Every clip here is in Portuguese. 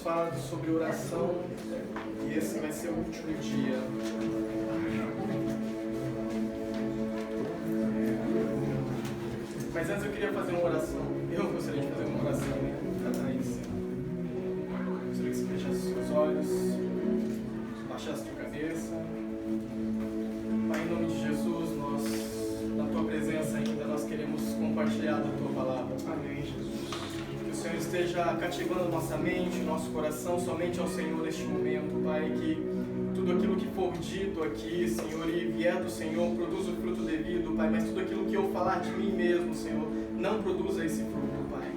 falado sobre oração e esse vai ser o último dia. Mas antes eu queria fazer uma oração. Eu gostaria de fazer uma oração para Thaís. Gostaria que você fechasse seus olhos, baixasse sua cabeça. Pai, em nome de Jesus, nós, na tua presença ainda, nós queremos compartilhar da tua palavra. Amém, Jesus. Que o Senhor esteja cativando nossa mente, nosso coração, somente ao Senhor neste momento, Pai, que tudo aquilo que for dito aqui, Senhor, e vier do Senhor, produza o fruto devido, Pai, mas tudo aquilo que eu falar de mim mesmo, Senhor, não produza esse fruto, Pai.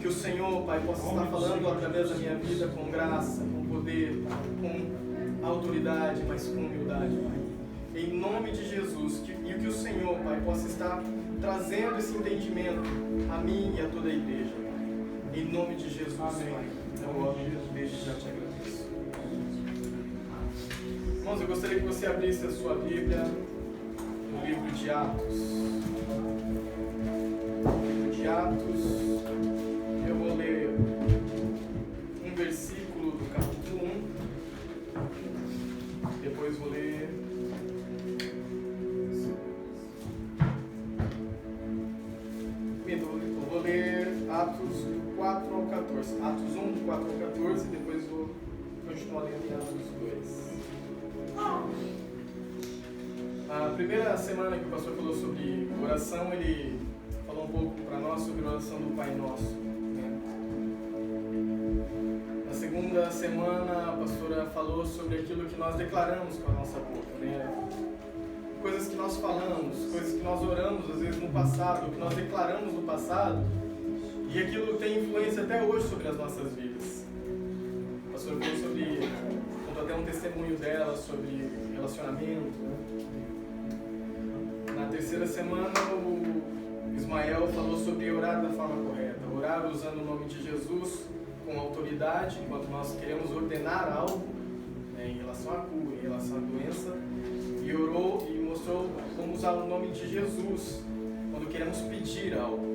Que o Senhor, Pai, possa estar falando através da minha vida com graça, com poder, com autoridade, mas com humildade, Pai. Em nome de Jesus, e que o Senhor, Pai, possa estar trazendo esse entendimento a mim e a toda a igreja, Pai. Em nome de Jesus, Pai. Eu oro e já te agradeço. Irmãos, eu gostaria que você abrisse a sua Bíblia no livro de Atos. No livro de Atos, eu vou ler um versículo do capítulo 1, depois vou ler Atos do 4 ao 14. Atos 1, do 4 ao 14, depois vou continuar lendo em Atos 2. A primeira semana que o pastor falou sobre oração, ele falou um pouco para nós sobre a oração do Pai Nosso, né? Na segunda semana, a pastora falou sobre aquilo que nós declaramos com a nossa boca, né? Coisas que nós falamos, coisas que nós oramos às vezes no passado, que nós declaramos no passado, e aquilo tem influência até hoje sobre as nossas vidas. A pastora falou sobre, contou até um testemunho dela sobre relacionamento, né? Na terceira semana, o Ismael falou sobre orar da forma correta, orar usando o nome de Jesus com autoridade, enquanto nós queremos ordenar algo, né, em relação à cura, em relação à doença, e orou e mostrou como usar o nome de Jesus quando queremos pedir algo.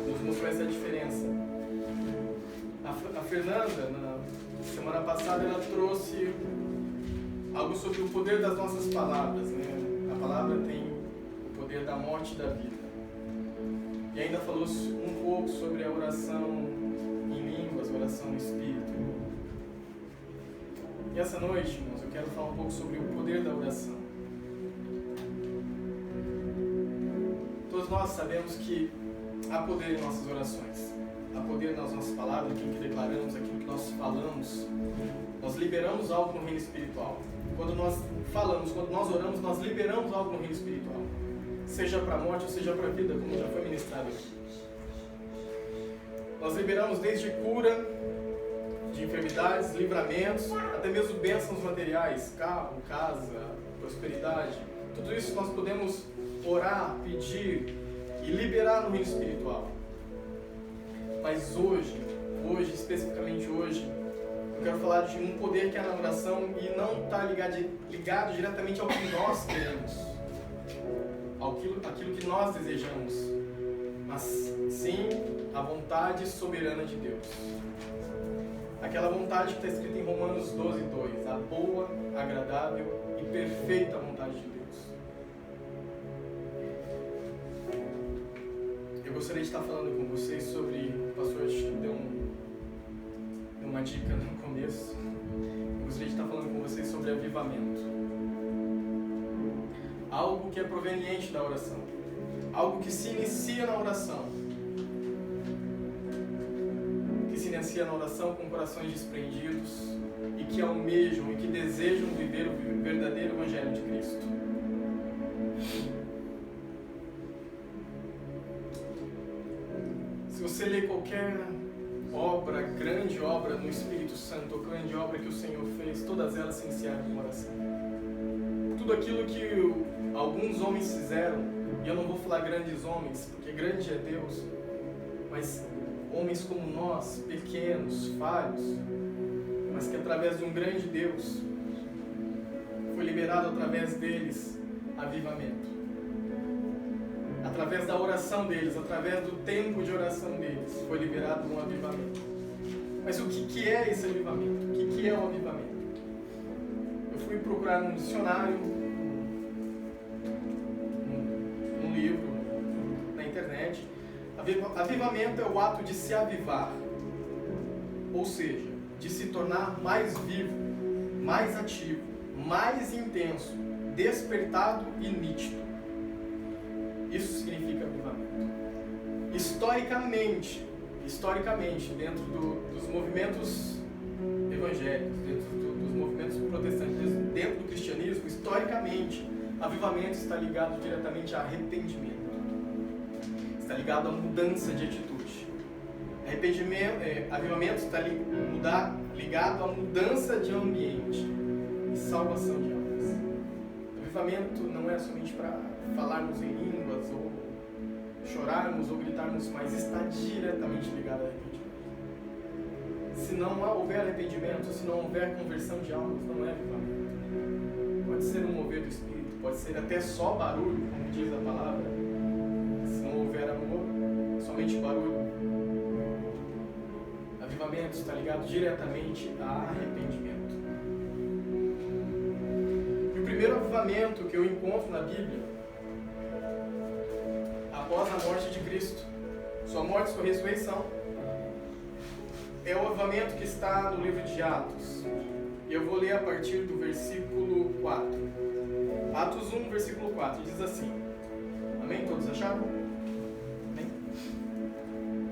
Nos mostrou essa diferença. A Fernanda, na semana passada, ela trouxe algo sobre o poder das nossas palavras, né? A palavra tem o poder da morte e da vida. E ainda falou um pouco sobre a oração em línguas, a oração no Espírito. E essa noite, irmãos, eu quero falar um pouco sobre o poder da oração. Todos nós sabemos que há poder em nossas orações, há poder nas nossas palavras, aquilo que declaramos, aquilo que nós falamos. Nós liberamos algo no reino espiritual. Quando nós falamos, quando nós oramos, nós liberamos algo no reino espiritual. Seja para a morte ou seja para a vida, como já foi ministrado aqui. Nós liberamos desde cura, de enfermidades, livramentos, até mesmo bênçãos materiais, carro, casa, prosperidade. Tudo isso nós podemos orar, pedir e liberar no reino espiritual. Mas hoje, especificamente hoje, eu quero falar de um poder que é na oração e não está ligado diretamente ao que nós queremos, aquilo que nós desejamos, mas sim a vontade soberana de Deus. Aquela vontade que está escrita em Romanos 12:2, a boa, agradável e perfeita vontade de Deus. Eu gostaria de estar falando com vocês sobre, o pastor deu uma dica no começo, eu gostaria de estar falando com vocês sobre avivamento. Algo que é proveniente da oração, algo que se inicia na oração, com corações desprendidos e que almejam e que desejam viver o verdadeiro Evangelho de Cristo. Se você ler qualquer obra, grande obra no Espírito Santo, ou grande obra que o Senhor fez, todas elas se iniciaram com oração. Tudo aquilo que alguns homens fizeram, e eu não vou falar grandes homens, porque grande é Deus, mas homens como nós, pequenos, falhos, mas que através de um grande Deus, foi liberado através deles avivamento. Através da oração deles, através do tempo de oração deles, foi liberado um avivamento. Mas o que é esse avivamento? O que é o avivamento? Eu fui procurar num dicionário, num livro, na internet. Avivamento é o ato de se avivar, ou seja, de se tornar mais vivo, mais ativo, mais intenso, despertado e nítido. Isso significa avivamento. Historicamente, dentro dos movimentos evangélicos, dentro dos movimentos protestantes, dentro do cristianismo, historicamente, avivamento está ligado diretamente a arrependimento. Está ligado à mudança de atitude. Avivamento está ligado à mudança de ambiente e salvação de almas. Avivamento não é somente para falarmos em línguas ou chorarmos ou gritarmos, mas está diretamente ligado ao arrependimento. Se não houver arrependimento, se não houver conversão de almas, não é avivamento. Pode ser um mover do Espírito, pode ser até só barulho, como diz a palavra. Se não houver amor, somente barulho. Avivamento está ligado diretamente a arrependimento. E o primeiro avivamento que eu encontro na Bíblia, após a morte de Cristo, sua morte e sua ressurreição, é o avivamento que está no livro de Atos. E eu vou ler a partir do versículo 4. Atos 1, versículo 4, diz assim. Amém? Todos acharam? Amém?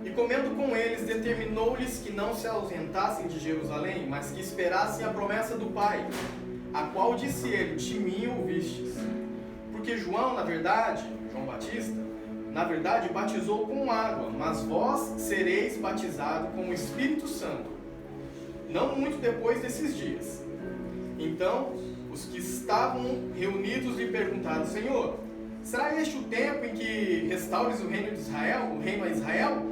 E comendo com eles, determinou-lhes que não se ausentassem de Jerusalém, mas que esperassem a promessa do Pai, a qual disse ele: de mim ouvistes. Porque João Batista, na verdade, batizou com água, mas vós sereis batizados com o Espírito Santo, não muito depois desses dias. Então, os que estavam reunidos lhe perguntaram: Senhor, será este o tempo em que restaures o reino de Israel, o reino a Israel?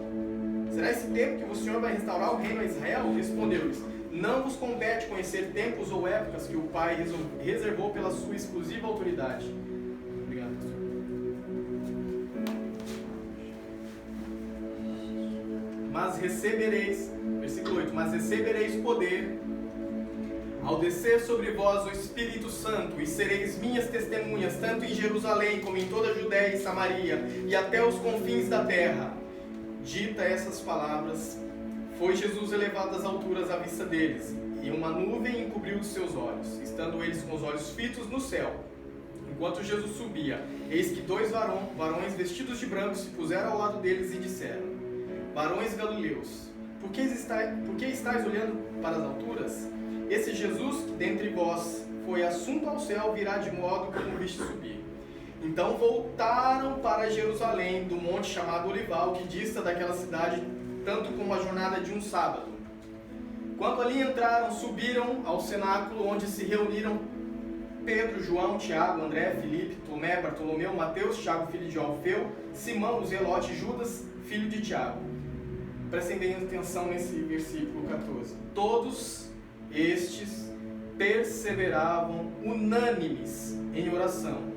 Será esse tempo que o Senhor vai restaurar o reino a Israel? Respondeu-lhes: não vos compete conhecer tempos ou épocas que o Pai reservou pela sua exclusiva autoridade. Obrigado, pastor. Mas recebereis, versículo 8, mas recebereis poder ao descer sobre vós o Espírito Santo, e sereis minhas testemunhas, tanto em Jerusalém como em toda a Judéia e Samaria, e até os confins da terra. Dita essas palavras, foi Jesus elevado às alturas à vista deles, e uma nuvem encobriu os seus olhos, estando eles com os olhos fitos no céu. Enquanto Jesus subia, eis que dois varões vestidos de branco se puseram ao lado deles e disseram: varões galileus, por que estáis olhando para as alturas? Esse Jesus que dentre vós foi assunto ao céu virá de modo como viste subir. Então voltaram para Jerusalém, do monte chamado Olival, que dista daquela cidade tanto como a jornada de um sábado. Quando ali entraram, subiram ao cenáculo, onde se reuniram Pedro, João, Tiago, André, Filipe, Tomé, Bartolomeu, Mateus, Tiago, filho de Alfeu, Simão, o Zelote, Judas, filho de Tiago. Prestem bem atenção nesse versículo 14. Todos estes perseveravam unânimes em oração,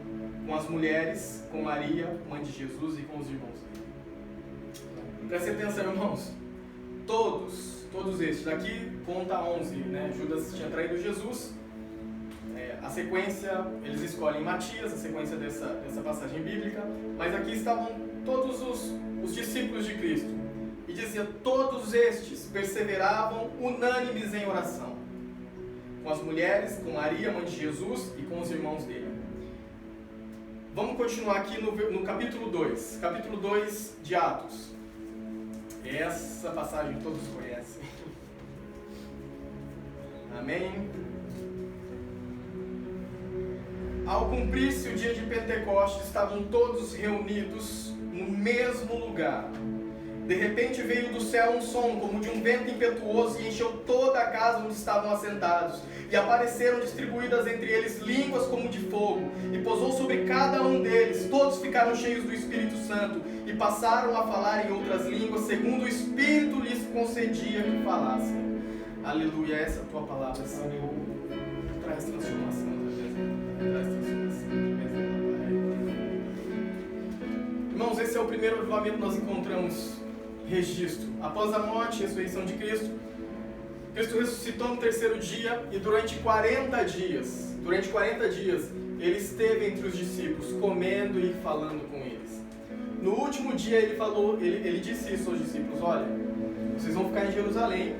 com as mulheres, com Maria, mãe de Jesus, e com os irmãos. Prestem atenção, irmãos. Todos estes. Daqui conta 11, né? Judas tinha traído Jesus. A sequência, eles escolhem Matias, a sequência dessa passagem bíblica. Mas aqui estavam todos os discípulos de Cristo. E dizia: todos estes perseveravam unânimes em oração, com as mulheres, com Maria, mãe de Jesus, e com os irmãos dele. Vamos continuar aqui no capítulo 2. Capítulo 2 de Atos. Essa passagem todos conhecem. Amém? Ao cumprir-se o dia de Pentecostes, estavam todos reunidos no mesmo lugar. De repente veio do céu um som, como de um vento impetuoso, e encheu toda a casa onde estavam assentados. E apareceram distribuídas entre eles línguas como de fogo, e pousou sobre cada um deles. Todos ficaram cheios do Espírito Santo, e passaram a falar em outras línguas, segundo o Espírito lhes concedia que falassem. Aleluia, essa é a tua palavra, Senhor. Traz transformação, traz transformação. Irmãos, esse é o primeiro avivamento que nós encontramos registro. Após a morte e ressurreição de Cristo, Cristo ressuscitou no terceiro dia e durante 40 dias, ele esteve entre os discípulos, comendo e falando com eles. No último dia ele disse isso aos discípulos: olha, vocês vão ficar em Jerusalém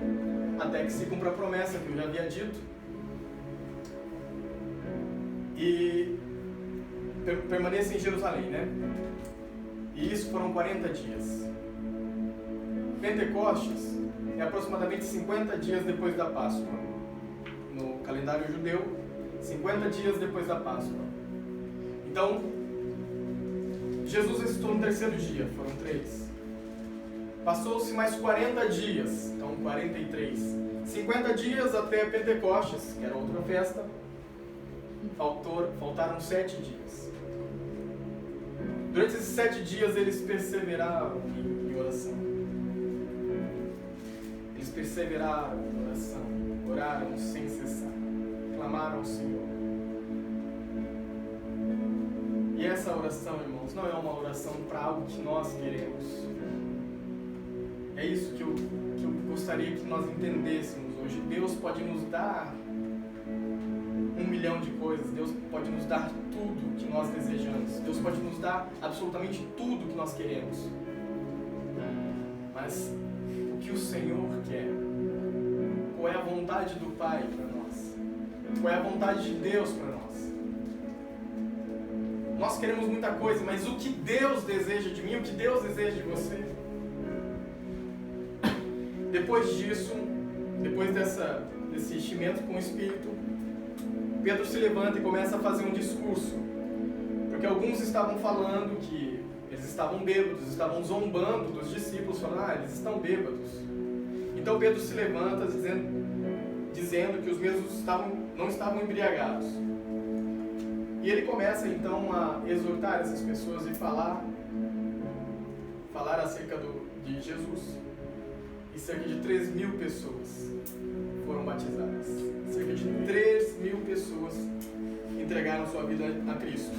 até que se cumpra a promessa que eu já havia dito. E permaneça em Jerusalém, né? E isso foram 40 dias. Pentecostes é aproximadamente 50 dias depois da Páscoa. No calendário judeu, 50 dias depois da Páscoa. Então, Jesus ressuscitou no terceiro dia, foram 3. Passou-se mais 40 dias, então 43. 50 dias até Pentecostes, que era outra festa, faltaram 7 dias. Durante esses 7 dias eles perseveraram em oração. Eles perseveraram em oração, oraram sem cessar, clamaram ao Senhor. E essa oração, irmãos, não é uma oração para algo que nós queremos. É isso que eu gostaria que nós entendêssemos hoje. Deus pode nos dar 1 milhão de coisas, Deus pode nos dar tudo que nós desejamos, Deus pode nos dar absolutamente tudo que nós queremos. Mas o que o Senhor quer? Qual é a vontade do Pai para nós? Qual é a vontade de Deus para nós? Nós queremos muita coisa, mas o que Deus deseja de mim, o que Deus deseja de você? Depois disso, depois desse enchimento com o Espírito, Pedro se levanta e começa a fazer um discurso. Porque alguns estavam falando que eles estavam bêbados, estavam zombando dos discípulos, falando: eles estão bêbados. Então Pedro se levanta dizendo que os mesmos não estavam embriagados. E ele começa então a exortar essas pessoas e falar acerca de Jesus. E cerca de 3.000 pessoas foram batizadas. Cerca de 3.000 pessoas entregaram sua vida a Cristo.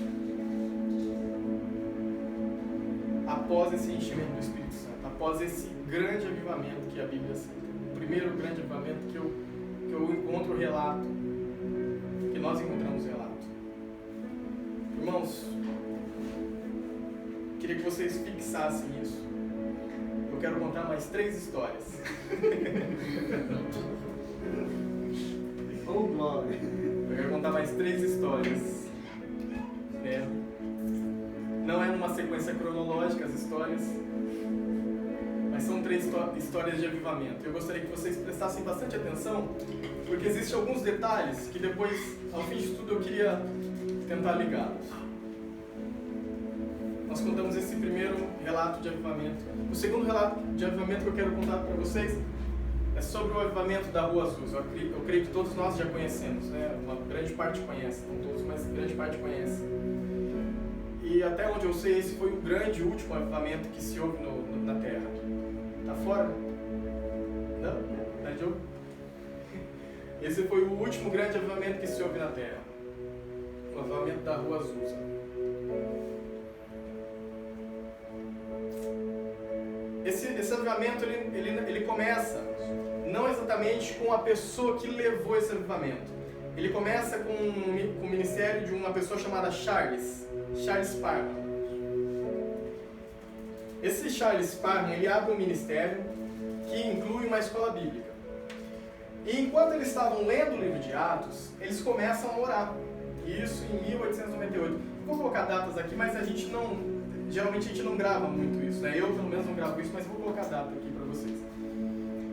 Após esse enchimento do Espírito Santo, após esse grande avivamento que a Bíblia cita, o primeiro grande avivamento que eu encontro relato, que nós encontramos relato. Irmãos, queria que vocês fixassem isso. Eu quero contar mais 3 histórias. Oh, glória! Eu quero contar mais 3 histórias. Não é numa sequência cronológica as histórias, mas são 3 histórias de avivamento. Eu gostaria que vocês prestassem bastante atenção, porque existem alguns detalhes que depois, ao fim de tudo, eu queria tentar ligá-los. Nós contamos esse primeiro relato de avivamento. O segundo relato de avivamento que eu quero contar para vocês é sobre o avivamento da Rua Azusa. Eu creio que todos nós já conhecemos, né? Uma grande parte conhece, não todos, mas grande parte conhece. E até onde eu sei, esse foi o grande último avivamento que se houve na Terra. Tá fora? Não? Não é Diogo? Esse foi o último grande avivamento que se houve na Terra. O avivamento da Rua Azusa. Esse avivamento ele começa não exatamente com a pessoa que levou esse avivamento. Ele começa com o ministério de uma pessoa chamada Charles Parham. Esse Charles Parham, ele abre um ministério que inclui uma escola bíblica. E enquanto eles estavam lendo o livro de Atos, eles começam a orar. Isso em 1898. Vou colocar datas aqui, mas geralmente a gente não grava muito isso, né? Eu pelo menos não gravo isso, mas vou colocar a data aqui para vocês.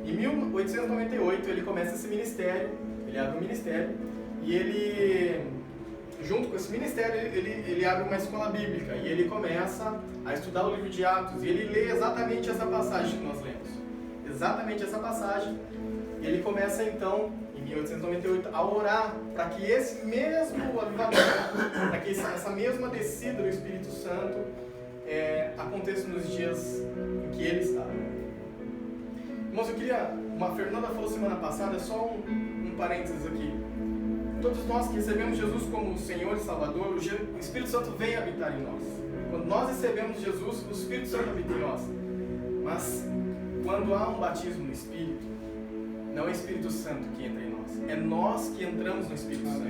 Em 1898 ele começa esse ministério, ele abre um ministério, e ele, junto com esse ministério, ele abre uma escola bíblica, e ele começa a estudar o livro de Atos, e ele lê exatamente essa passagem que nós lemos. Exatamente essa passagem, e ele começa então, em 1898, a orar para que esse mesmo avivamento, para que essa mesma descida do Espírito Santo aconteça nos dias em que ele estava. Irmãos, a Fernanda falou semana passada, só um parênteses aqui. Todos nós que recebemos Jesus como Senhor e Salvador, o Espírito Santo vem habitar em nós. Quando nós recebemos Jesus, o Espírito Santo habita em nós. Mas, quando há um batismo no Espírito, Não é o Espírito Santo que entra em nós. É nós que entramos no Espírito Santo.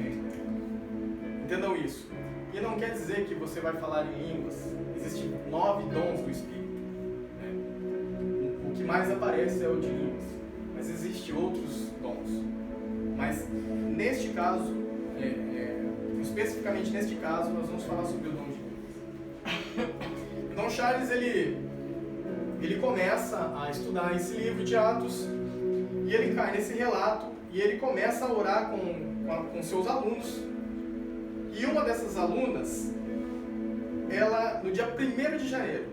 Entendam isso. E não quer dizer que você vai falar em línguas. Existem 9 dons do Espírito. O que mais aparece é o de línguas. Mas existem outros dons. Mas neste caso, especificamente neste caso, nós vamos falar sobre o dom de línguas. Então Charles, ele começa a estudar esse livro de Atos e ele cai nesse relato e ele começa a orar com seus alunos. E uma dessas alunas, ela, no dia 1º de janeiro,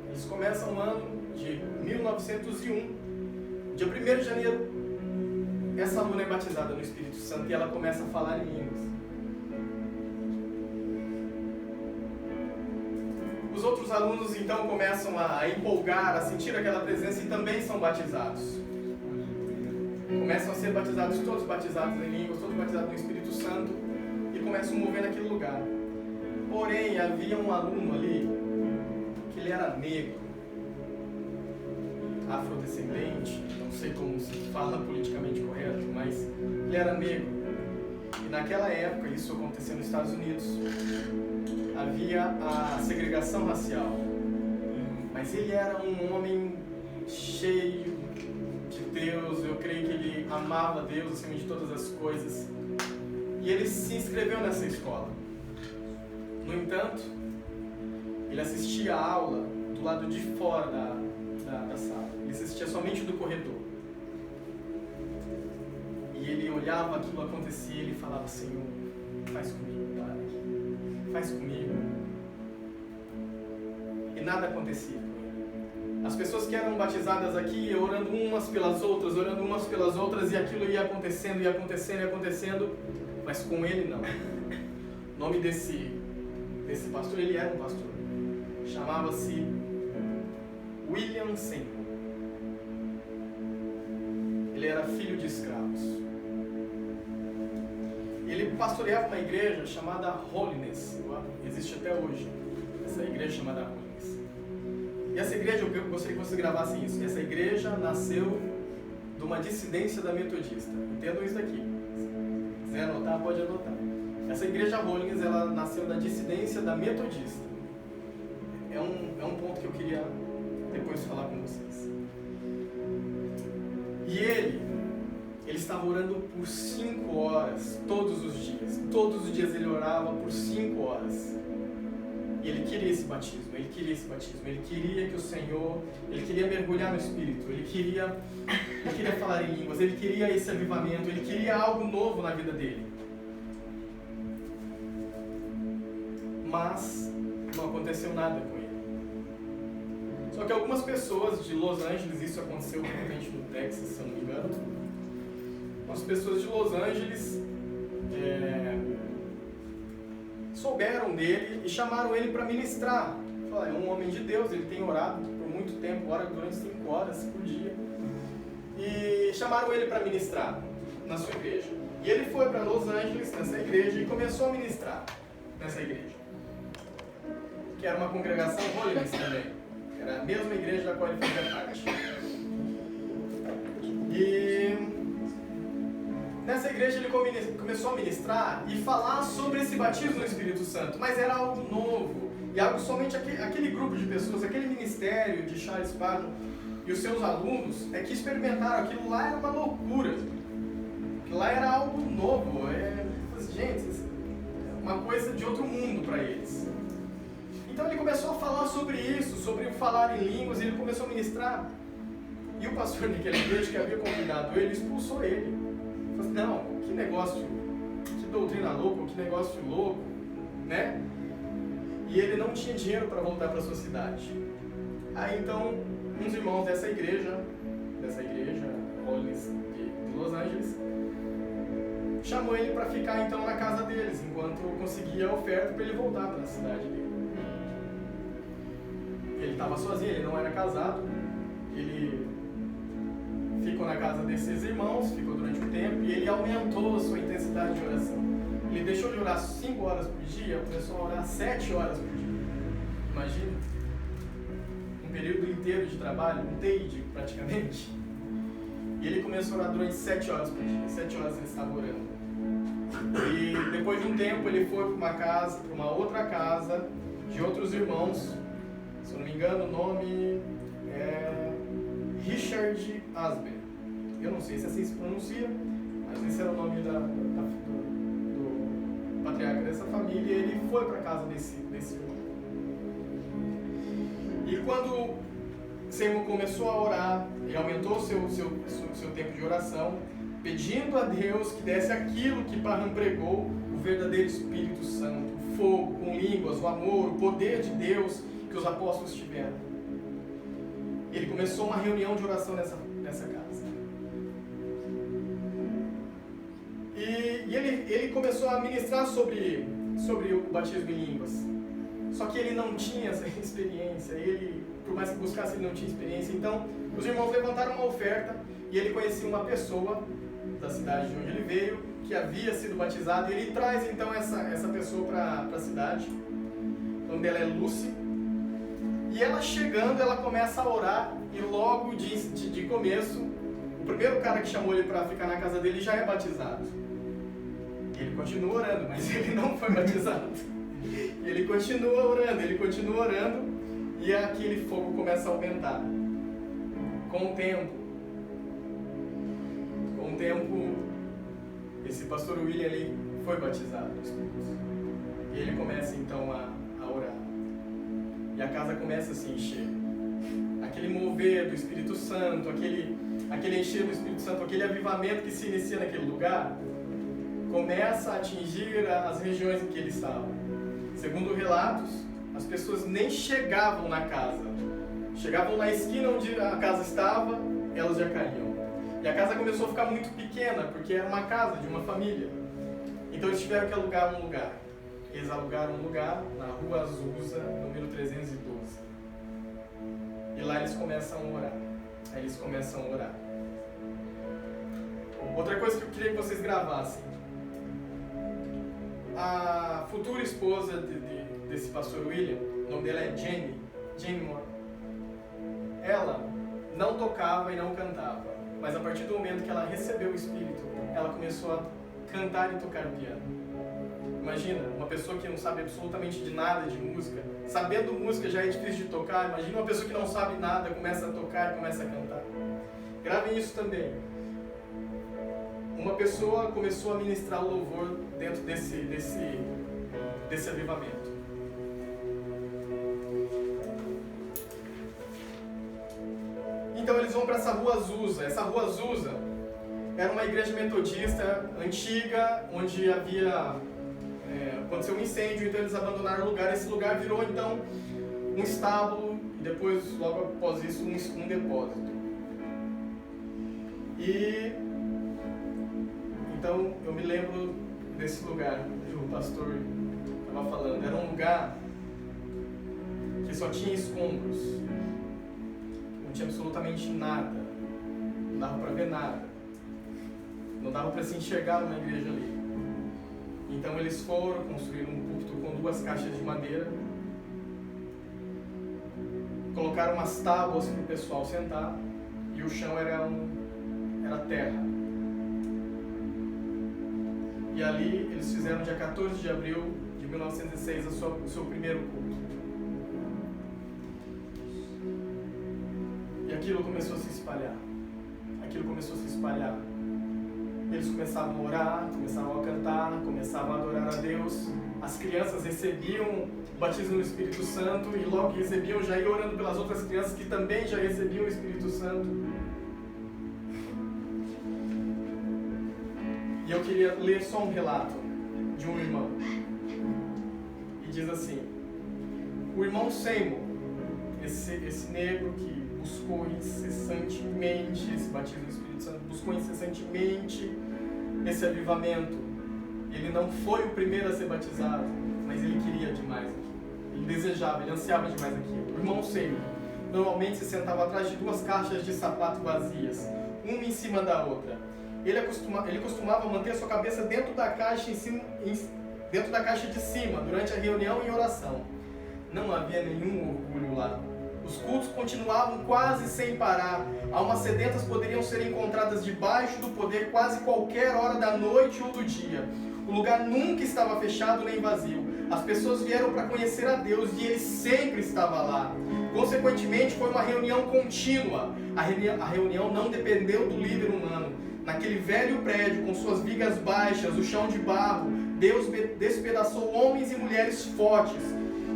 eles começam o ano de 1901, dia 1º de janeiro, essa aluna é batizada no Espírito Santo e ela começa a falar em línguas. Os outros alunos então começam a empolgar, a sentir aquela presença e também são batizados. Começam a ser batizados, todos batizados em línguas, todos batizados no Espírito Santo e começam a mover naquele lugar. Porém, havia um aluno ali que ele era negro, afrodescendente, não sei como se fala politicamente correto, mas ele era negro. E naquela época, isso aconteceu nos Estados Unidos, havia a segregação racial, mas ele era um homem cheio de Deus, eu creio que ele amava Deus acima de todas as coisas, e ele se inscreveu nessa escola. No entanto, ele assistia a aula do lado de fora da sala, ele assistia somente do corredor. E ele olhava aquilo acontecer e ele falava: Senhor, faz comigo, Pai, faz comigo. E nada acontecia com ele. As pessoas que eram batizadas aqui, orando umas pelas outras, e aquilo ia acontecendo, mas com ele não. O nome desse pastor, ele era um pastor, chamava-se William Seymour. Ele era filho de escravos. Ele pastoreava uma igreja chamada Holiness, existe até hoje, essa igreja chamada Holiness. E essa igreja, eu gostaria que vocês gravassem isso, essa igreja nasceu de uma dissidência da metodista. Entendam isso daqui. Se quiser anotar, pode anotar. Essa igreja Holiness, ela nasceu da dissidência da metodista. É um ponto que eu queria depois falar com vocês. E ele estava orando por 5 horas, todos os dias. Todos os dias ele orava por 5 horas. E ele queria esse batismo, ele queria que o Senhor, ele queria mergulhar no Espírito, ele queria falar em línguas, ele queria esse avivamento, ele queria algo novo na vida dele. Mas não aconteceu nada com ele. Só que algumas pessoas de Los Angeles, isso aconteceu provavelmente no Texas, se eu não me engano, as pessoas de Los Angeles souberam dele e chamaram ele para ministrar. Falaram: é um homem de Deus, ele tem orado por muito tempo, ora durante 5 horas por dia. E chamaram ele para ministrar na sua igreja. E ele foi para Los Angeles, nessa igreja, e começou a ministrar nessa igreja, que era uma congregação Holiness também. Era a mesma igreja da qual ele fazia parte. E nessa igreja ele começou a ministrar e falar sobre esse batismo no Espírito Santo, mas era algo novo, e algo somente aquele grupo de pessoas, aquele ministério de Charles Spurgeon e os seus alunos é que experimentaram. Aquilo lá era uma loucura, aquilo lá era algo novo, gente, uma coisa de outro mundo para eles. Então ele começou a falar sobre isso, sobre o falar em línguas, e ele começou a ministrar. E o pastor daquela igreja que havia convidado ele, expulsou ele. Ele falou assim: não, que negócio, que doutrina louca, que negócio louco, né? E ele não tinha dinheiro para voltar para sua cidade. Aí então, uns irmãos dessa igreja Holiness de Los Angeles, chamou ele para ficar então na casa deles, enquanto conseguia a oferta para ele voltar para a cidade dele. Ele estava sozinho, ele não era casado, ele ficou na casa desses irmãos, ficou durante um tempo, e ele aumentou a sua intensidade de oração. Ele deixou de orar 5 horas por dia, começou a orar 7 horas por dia. Imagina, um período inteiro de trabalho, um day praticamente. E ele começou a orar durante 7 horas por dia. 7 horas ele estava orando. E depois de um tempo ele foi para uma outra casa de outros irmãos. Se eu não me engano, o nome é Richard Asber. Eu não sei se assim se pronuncia, mas esse era o nome do patriarca dessa família. E ele foi para a casa desse irmão. E quando Seymour começou a orar, ele aumentou seu tempo de oração, pedindo a Deus que desse aquilo que Parham pregou, o verdadeiro Espírito Santo, o fogo com línguas, o amor, o poder de Deus que os apóstolos tiveram. Ele começou uma reunião de oração nessa casa. E ele começou a ministrar sobre o batismo em línguas. Só que ele não tinha essa experiência, por mais que buscasse, ele não tinha experiência. Então, os irmãos levantaram uma oferta e ele conhecia uma pessoa da cidade de onde ele veio, que havia sido batizado, e ele traz então essa pessoa para a cidade. O nome dela é Lucy. E ela chegando, ela começa a orar, e logo de começo, o primeiro cara que chamou ele para ficar na casa dele já é batizado. E ele continua orando, mas ele não foi batizado. Ele continua orando, e aquele fogo começa a aumentar. Com o tempo, esse pastor William ele foi batizado no Espírito. E ele começa então a orar. E a casa começa a se encher. Aquele mover do Espírito Santo, aquele encher do Espírito Santo, aquele avivamento que se inicia naquele lugar, começa a atingir as regiões em que ele estava. Segundo relatos, as pessoas nem chegavam na casa. Chegavam na esquina onde a casa estava, elas já caíam. E a casa começou a ficar muito pequena, porque era uma casa de uma família. Então eles tiveram que alugar um lugar. Eles alugaram um lugar na Rua Azusa, número 312. E lá eles começam a orar. Outra coisa que eu queria que vocês gravassem. A futura esposa desse pastor William, o nome dela é Jane Moore. Ela não tocava e não cantava, mas a partir do momento que ela recebeu o Espírito, ela começou a cantar e tocar piano. Imagina, uma pessoa que não sabe absolutamente de nada de música, sabendo música já é difícil de tocar, imagina uma pessoa que não sabe nada, começa a tocar e começa a cantar. Gravem isso também. Uma pessoa começou a ministrar o louvor dentro desse avivamento. Então eles vão para essa Rua Azusa. Essa Rua Azusa era uma igreja metodista antiga, onde aconteceu um incêndio, então eles abandonaram o lugar. Esse lugar virou então um estábulo e depois, logo após isso, um depósito. E então eu me lembro desse lugar que o pastor estava falando. Era um lugar que só tinha escombros, não tinha absolutamente nada, não dava para ver nada, não dava para se enxergar numa igreja ali. Então eles foram construir um púlpito com 2 caixas de madeira, colocaram umas tábuas para o pessoal sentar e o chão era terra. E ali eles fizeram, dia 14 de abril de 1906, o seu primeiro culto. E aquilo começou a se espalhar. Eles começavam a orar, começavam a cantar, começavam a adorar a Deus. As crianças recebiam o batismo no Espírito Santo e logo que recebiam já iam orando pelas outras crianças que também já recebiam o Espírito Santo. E eu queria ler só um relato de um irmão. E diz assim: o irmão Seymour, esse negro que buscou incessantemente esse batismo do Espírito Santo, buscou incessantemente esse avivamento. Ele não foi o primeiro a ser batizado, mas ele queria demais aquilo. Ele desejava, ele ansiava demais aquilo. O irmão Seymour normalmente se sentava atrás de 2 caixas de sapato vazias, uma em cima da outra. Ele costumava manter sua cabeça dentro da caixa de cima, durante a reunião e oração. Não havia nenhum orgulho lá. Os cultos continuavam quase sem parar. Almas sedentas poderiam ser encontradas debaixo do poder quase qualquer hora da noite ou do dia. O lugar nunca estava fechado nem vazio. As pessoas vieram para conhecer a Deus e Ele sempre estava lá. Consequentemente, foi uma reunião contínua. A reunião não dependeu do líder humano. Naquele velho prédio, com suas vigas baixas, o chão de barro, Deus despedaçou homens e mulheres fortes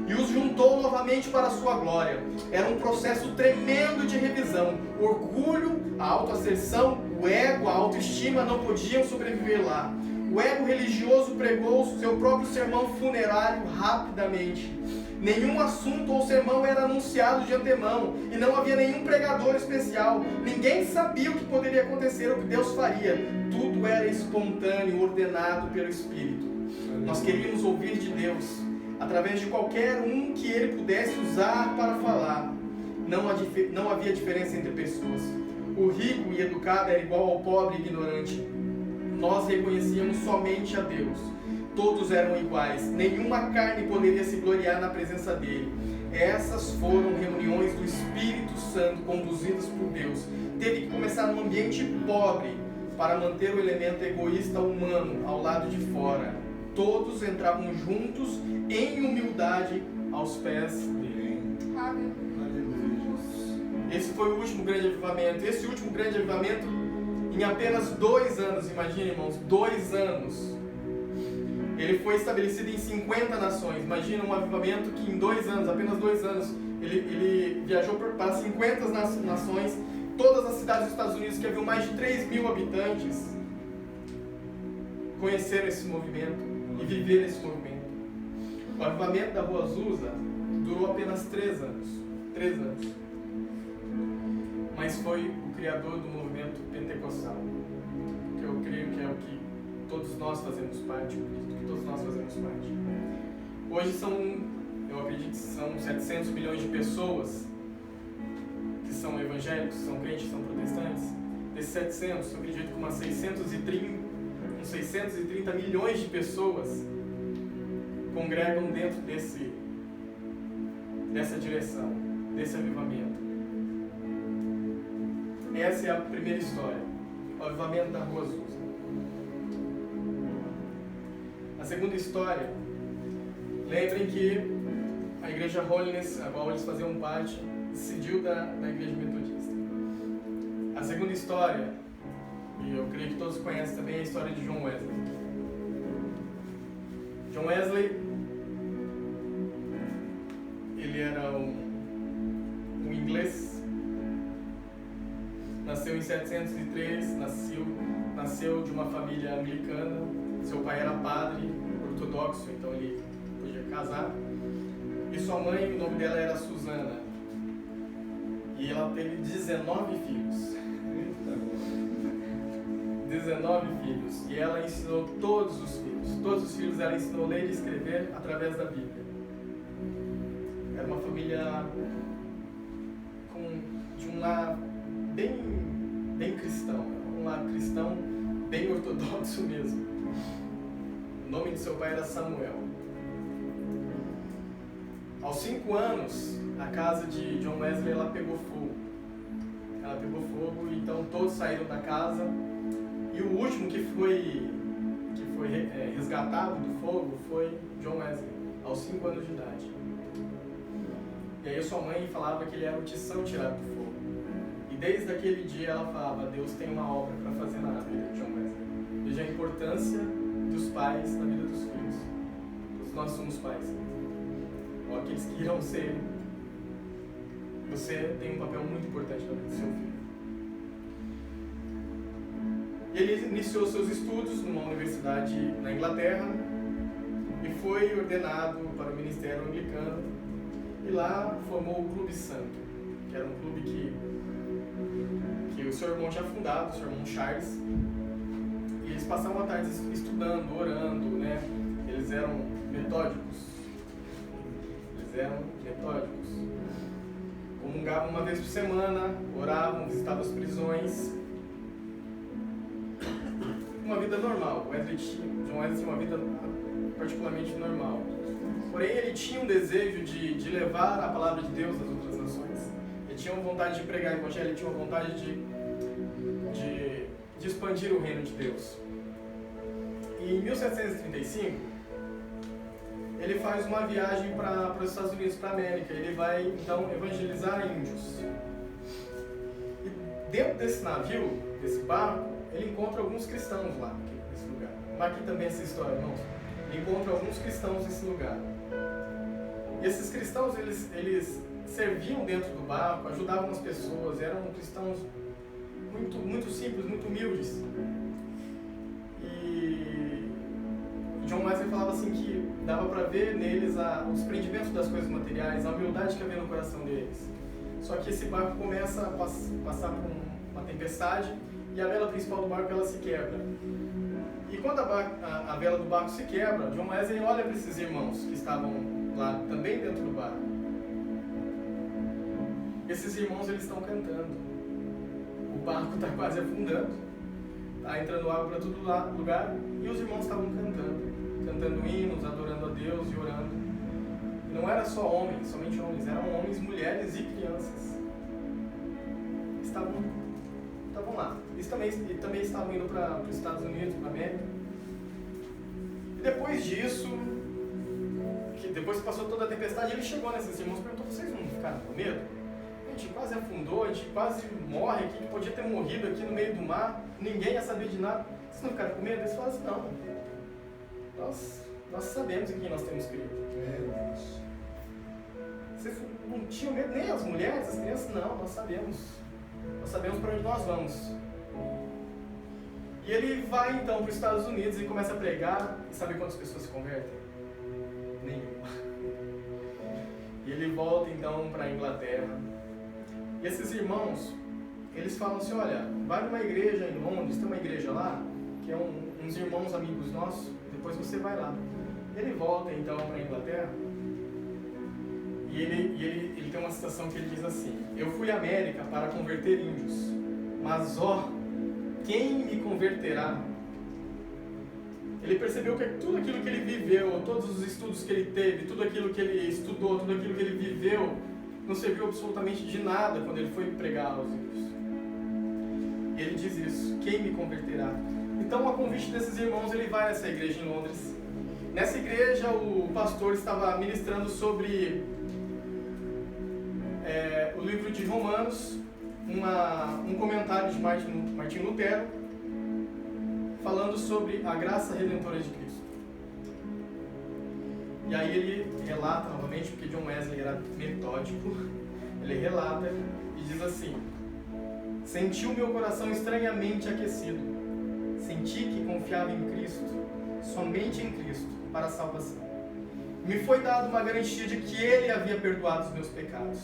e os juntou novamente para a sua glória. Era um processo tremendo de revisão. O orgulho, a autoasserção, o ego, a autoestima não podiam sobreviver lá. O ego religioso pregou seu próprio sermão funerário rapidamente. Nenhum assunto ou sermão era anunciado de antemão e não havia nenhum pregador especial. Ninguém sabia o que poderia acontecer, o que Deus faria. Tudo era espontâneo, ordenado pelo Espírito. Nós queríamos ouvir de Deus através de qualquer um que Ele pudesse usar para falar. Não havia diferença entre pessoas. O rico e educado era igual ao pobre e ignorante. Nós reconhecíamos somente a Deus. Todos eram iguais. Nenhuma carne poderia se gloriar na presença dele. Essas foram reuniões do Espírito Santo conduzidas por Deus. Teve que começar num ambiente pobre para manter o elemento egoísta humano ao lado de fora. Todos entravam juntos em humildade aos pés dele. Esse foi o último grande avivamento. Esse último grande avivamento, em apenas 2 anos, imagine, irmãos, 2 anos. Ele foi estabelecido em 50 nações. Imagina um avivamento que em 2 anos, apenas 2 anos, ele viajou para 50 nações, todas as cidades dos Estados Unidos que haviam mais de 3.000 habitantes, conheceram esse movimento e viveram esse movimento. O avivamento da Rua Azusa durou apenas 3 anos. 3 anos. Mas foi o criador do movimento pentecostal, que eu creio que é o que todos nós fazemos parte, Hoje eu acredito que são 700 milhões de pessoas que são evangélicos, são crentes, são protestantes. Desses 700, eu acredito que umas 630 milhões de pessoas congregam dentro dessa direção, desse avivamento. Essa é a primeira história, o avivamento da Rua Azusa. A segunda história, lembrem que a igreja Holiness, a qual eles faziam parte, decidiu da igreja metodista. A segunda história, e eu creio que todos conhecem também, é a história de John Wesley. John Wesley, ele era um inglês, nasceu em 703, nasceu de uma família anglicana. Seu pai era padre ortodoxo, então ele podia casar. E sua mãe, o nome dela era Susana. E ela teve 19 filhos. 19 filhos. E ela ensinou todos os filhos. Todos os filhos ela ensinou a ler e escrever através da Bíblia. Era uma família de um lar bem cristão. Um lar cristão bem ortodoxo mesmo. O nome de seu pai era Samuel. Aos 5 anos, a casa de John Wesley ela pegou fogo. Então todos saíram da casa. E o último que foi resgatado do fogo foi John Wesley, aos 5 anos de idade. E aí sua mãe falava que ele era o tição tirado do fogo. E desde aquele dia ela falava: Deus tem uma obra para fazer na vida de John Wesley. Veja a importância dos pais na vida dos filhos. Todos nós somos pais, ou aqueles que irão ser. Você tem um papel muito importante na vida do seu filho. Ele iniciou seus estudos numa universidade na Inglaterra e foi ordenado para o ministério anglicano, e lá formou o Clube Santo, que era um clube que o seu irmão tinha fundado, o seu irmão Charles. E eles passavam a tarde estudando, orando, né? Eles eram metódicos. Comungavam uma vez por semana, oravam, visitavam as prisões. Uma vida normal. John Wesley tinha uma vida particularmente normal. Porém, ele tinha um desejo de levar a palavra de Deus às outras nações. Ele tinha uma vontade de pregar o evangelho, ele tinha uma vontade de expandir o reino de Deus. E em 1735, ele faz uma viagem para os Estados Unidos, para a América. Ele vai, então, evangelizar índios. E dentro desse navio, desse barco, ele encontra alguns cristãos lá, nesse lugar. Marque também essa história, irmãos. Ele encontra alguns cristãos nesse lugar. E esses cristãos, eles serviam dentro do barco, ajudavam as pessoas, eram cristãos muito, muito simples, muito humildes. E John Wesley falava assim que dava para ver neles o desprendimento das coisas materiais, a humildade que havia no coração deles. Só que esse barco começa a passar por uma tempestade e a vela principal do barco ela se quebra. E quando a vela do barco se quebra, John Wesley olha para esses irmãos que estavam lá também dentro do barco. Esses irmãos eles estão cantando. O barco está quase afundando, está entrando água para todo lugar e os irmãos estavam cantando hinos, adorando a Deus e orando. E não era só homens, somente homens, eram homens, mulheres e crianças. Estavam lá. Eles também estavam indo para os Estados Unidos, para a América. E depois disso, depois que passou toda a tempestade, ele chegou nesses irmãos e perguntou: vocês não ficaram com medo? A gente quase afundou, a gente quase morre aqui, a gente podia ter morrido aqui no meio do mar, ninguém ia saber de nada. Vocês não ficaram com medo? Eles falaram assim: não, nós sabemos em quem nós temos crido. Vocês não tinham medo, nem as mulheres, as crianças? Não, nós sabemos para onde nós vamos. E ele vai então para os Estados Unidos e começa a pregar, e sabe quantas pessoas se convertem? Nenhuma. E ele volta então para a Inglaterra. E esses irmãos, eles falam assim: olha, vai numa igreja em Londres, tem uma igreja lá, que é uns irmãos amigos nossos, depois você vai lá. Ele volta então para a Inglaterra, e ele tem uma citação que ele diz assim: eu fui à América para converter índios, mas quem me converterá? Ele percebeu que tudo aquilo que ele viveu, todos os estudos que ele teve, tudo aquilo que ele estudou, tudo aquilo que ele viveu, não serviu absolutamente de nada quando ele foi pregar aos índios. E ele diz isso: quem me converterá? Então, a convite desses irmãos, ele vai nessa igreja em Londres. Nessa igreja, o pastor estava ministrando sobre o livro de Romanos, um comentário de Martim Lutero, falando sobre a graça redentora de Cristo. E aí ele relata novamente, porque John Wesley era metódico, ele relata e diz assim: senti o meu coração estranhamente aquecido, senti que confiava em Cristo, somente em Cristo, para a salvação. Me foi dada uma garantia de que Ele havia perdoado os meus pecados.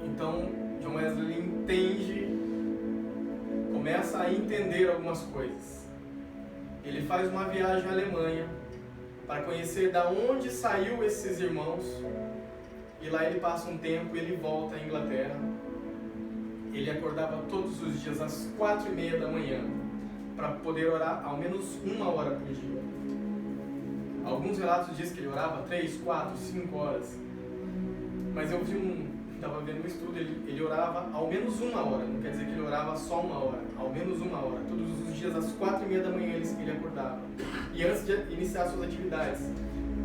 Então, John Wesley começa a entender algumas coisas. Ele faz uma viagem à Alemanha para conhecer da onde saiu esses irmãos, e lá ele passa um tempo e ele volta à Inglaterra. Ele acordava todos os dias às 4:30 da manhã para poder orar ao menos 1 hora por dia. Alguns relatos dizem que ele orava 3, 4, 5 horas, mas eu estava vendo um estudo, ele orava ao menos 1 hora, não quer dizer que ele orava só 1 hora, ao menos 1 hora. Todos os dias às 4:30 da manhã ele acordava. E antes de iniciar suas atividades,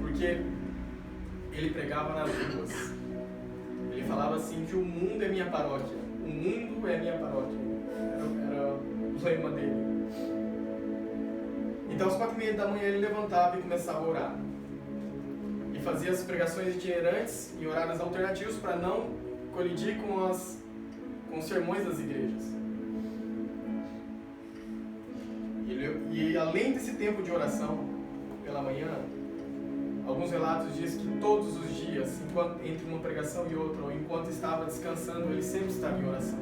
porque ele pregava nas ruas. Ele falava assim que o mundo é minha paróquia. O mundo é minha paróquia. Era o lema dele. Então às 4:30 da manhã ele levantava e começava a orar. E fazia as pregações itinerantes em horários alternativos para não colidir com os sermões das igrejas. E além desse tempo de oração pela manhã, alguns relatos dizem que todos os dias, entre uma pregação e outra, ou enquanto estava descansando, ele sempre estava em oração.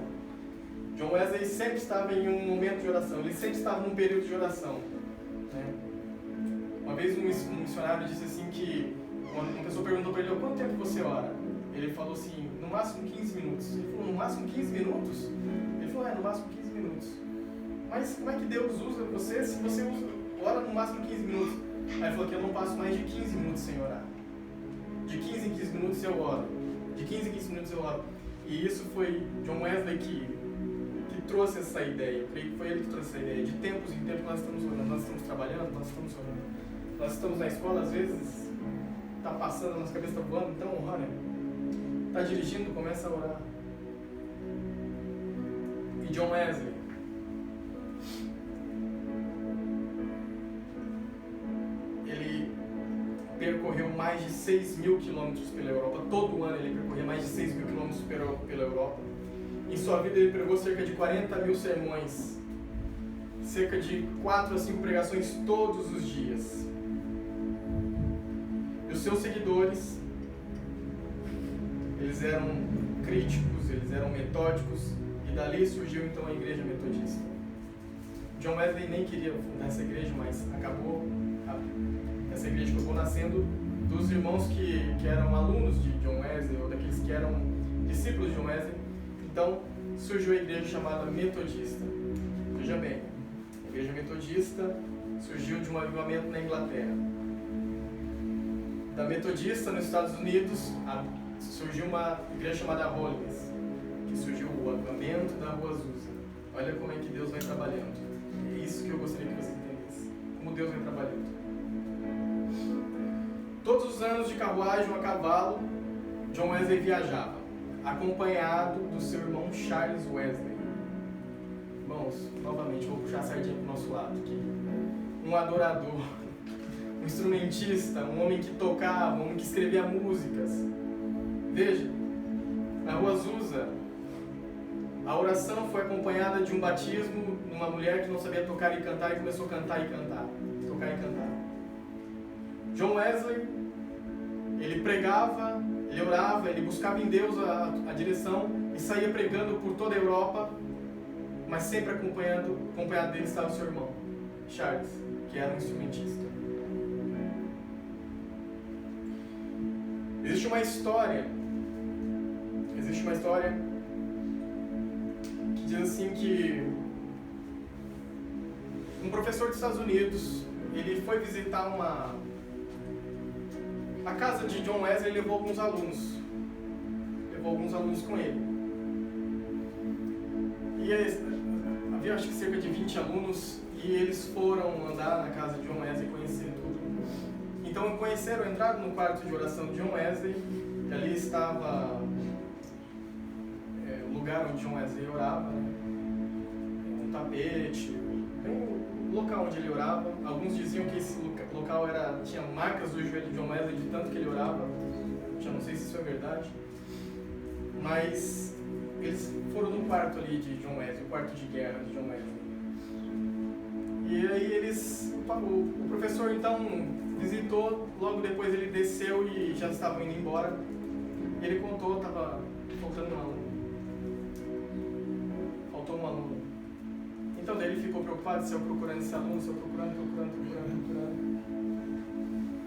John Wesley sempre estava em um momento de oração, ele sempre estava num período de oração. Né? Uma vez um missionário disse assim que uma pessoa perguntou para ele: há quanto tempo você ora? Ele falou assim: no máximo 15 minutos. Ele falou: no máximo 15 minutos? Ele falou: no máximo 15 minutos. Mas como é que Deus usa você se você ora no máximo 15 minutos. Aí ele falou que eu não passo mais de 15 minutos sem orar. De 15 em 15 minutos eu oro. De 15 em 15 minutos eu oro. E isso foi John Wesley que trouxe essa ideia. Eu creio que foi ele que trouxe essa ideia. De tempos em tempos nós estamos orando, nós estamos trabalhando, nós estamos orando. Nós estamos na escola, às vezes, está passando, a nossa cabeça está voando, então ora. Está dirigindo, começa a orar. E John Wesley, ele percorreu mais de 6.000 quilômetros pela Europa. Todo ano ele percorria mais de 6.000 quilômetros pela Europa. Em sua vida ele pregou cerca de 40.000 sermões, cerca de 4 a 5 pregações todos os dias. E os seus seguidores, eles eram críticos, eles eram metódicos, e dali surgiu então a igreja metodista. John Wesley nem queria fundar essa igreja, mas essa igreja acabou nascendo dos irmãos que eram alunos de John Wesley, ou daqueles que eram discípulos de John Wesley. Então surgiu a igreja chamada Metodista. Veja bem, a igreja metodista surgiu de um avivamento na Inglaterra. Da Metodista nos Estados Unidos surgiu uma igreja chamada Holiness, que surgiu o avivamento da Rua Azusa. Olha como é que Deus vai trabalhando. É isso que eu gostaria que você entendesse. Como Deus vai trabalhando. Todos os anos de carruagem a cavalo, John Wesley viajava, acompanhado do seu irmão Charles Wesley. Irmãos, novamente, vou puxar a sardinha para o nosso lado aqui. Um adorador, um instrumentista, um homem que tocava, um homem que escrevia músicas. Veja, na Rua Azusa, a oração foi acompanhada de um batismo numa mulher que não sabia tocar e cantar e começou a cantar e cantar, tocar e cantar. John Wesley, ele pregava, ele orava, ele buscava em Deus a direção e saía pregando por toda a Europa, mas sempre acompanhado dele estava o seu irmão, Charles, que era um instrumentista. Existe uma história que diz assim que um professor dos Estados Unidos, ele foi visitar a casa de John Wesley e levou alguns alunos com ele. E havia acho que cerca de 20 alunos e eles foram andar na casa de John Wesley e conhecer tudo. Então entraram no quarto de oração de John Wesley, e ali estava o lugar onde John Wesley orava, né? Um tapete, bem o local onde ele orava. Alguns diziam que esse local tinha marcas do joelho de John Wesley de tanto que ele orava. Já não sei se isso é verdade. Mas eles foram no quarto ali de John Wesley, o quarto de guerra de John Wesley. E aí o professor então visitou, logo depois ele desceu e já estavam indo embora. Ele contou, estava faltando um aluno. Faltou um aluno. Então daí ele ficou preocupado, saiu procurando esse aluno, procurando.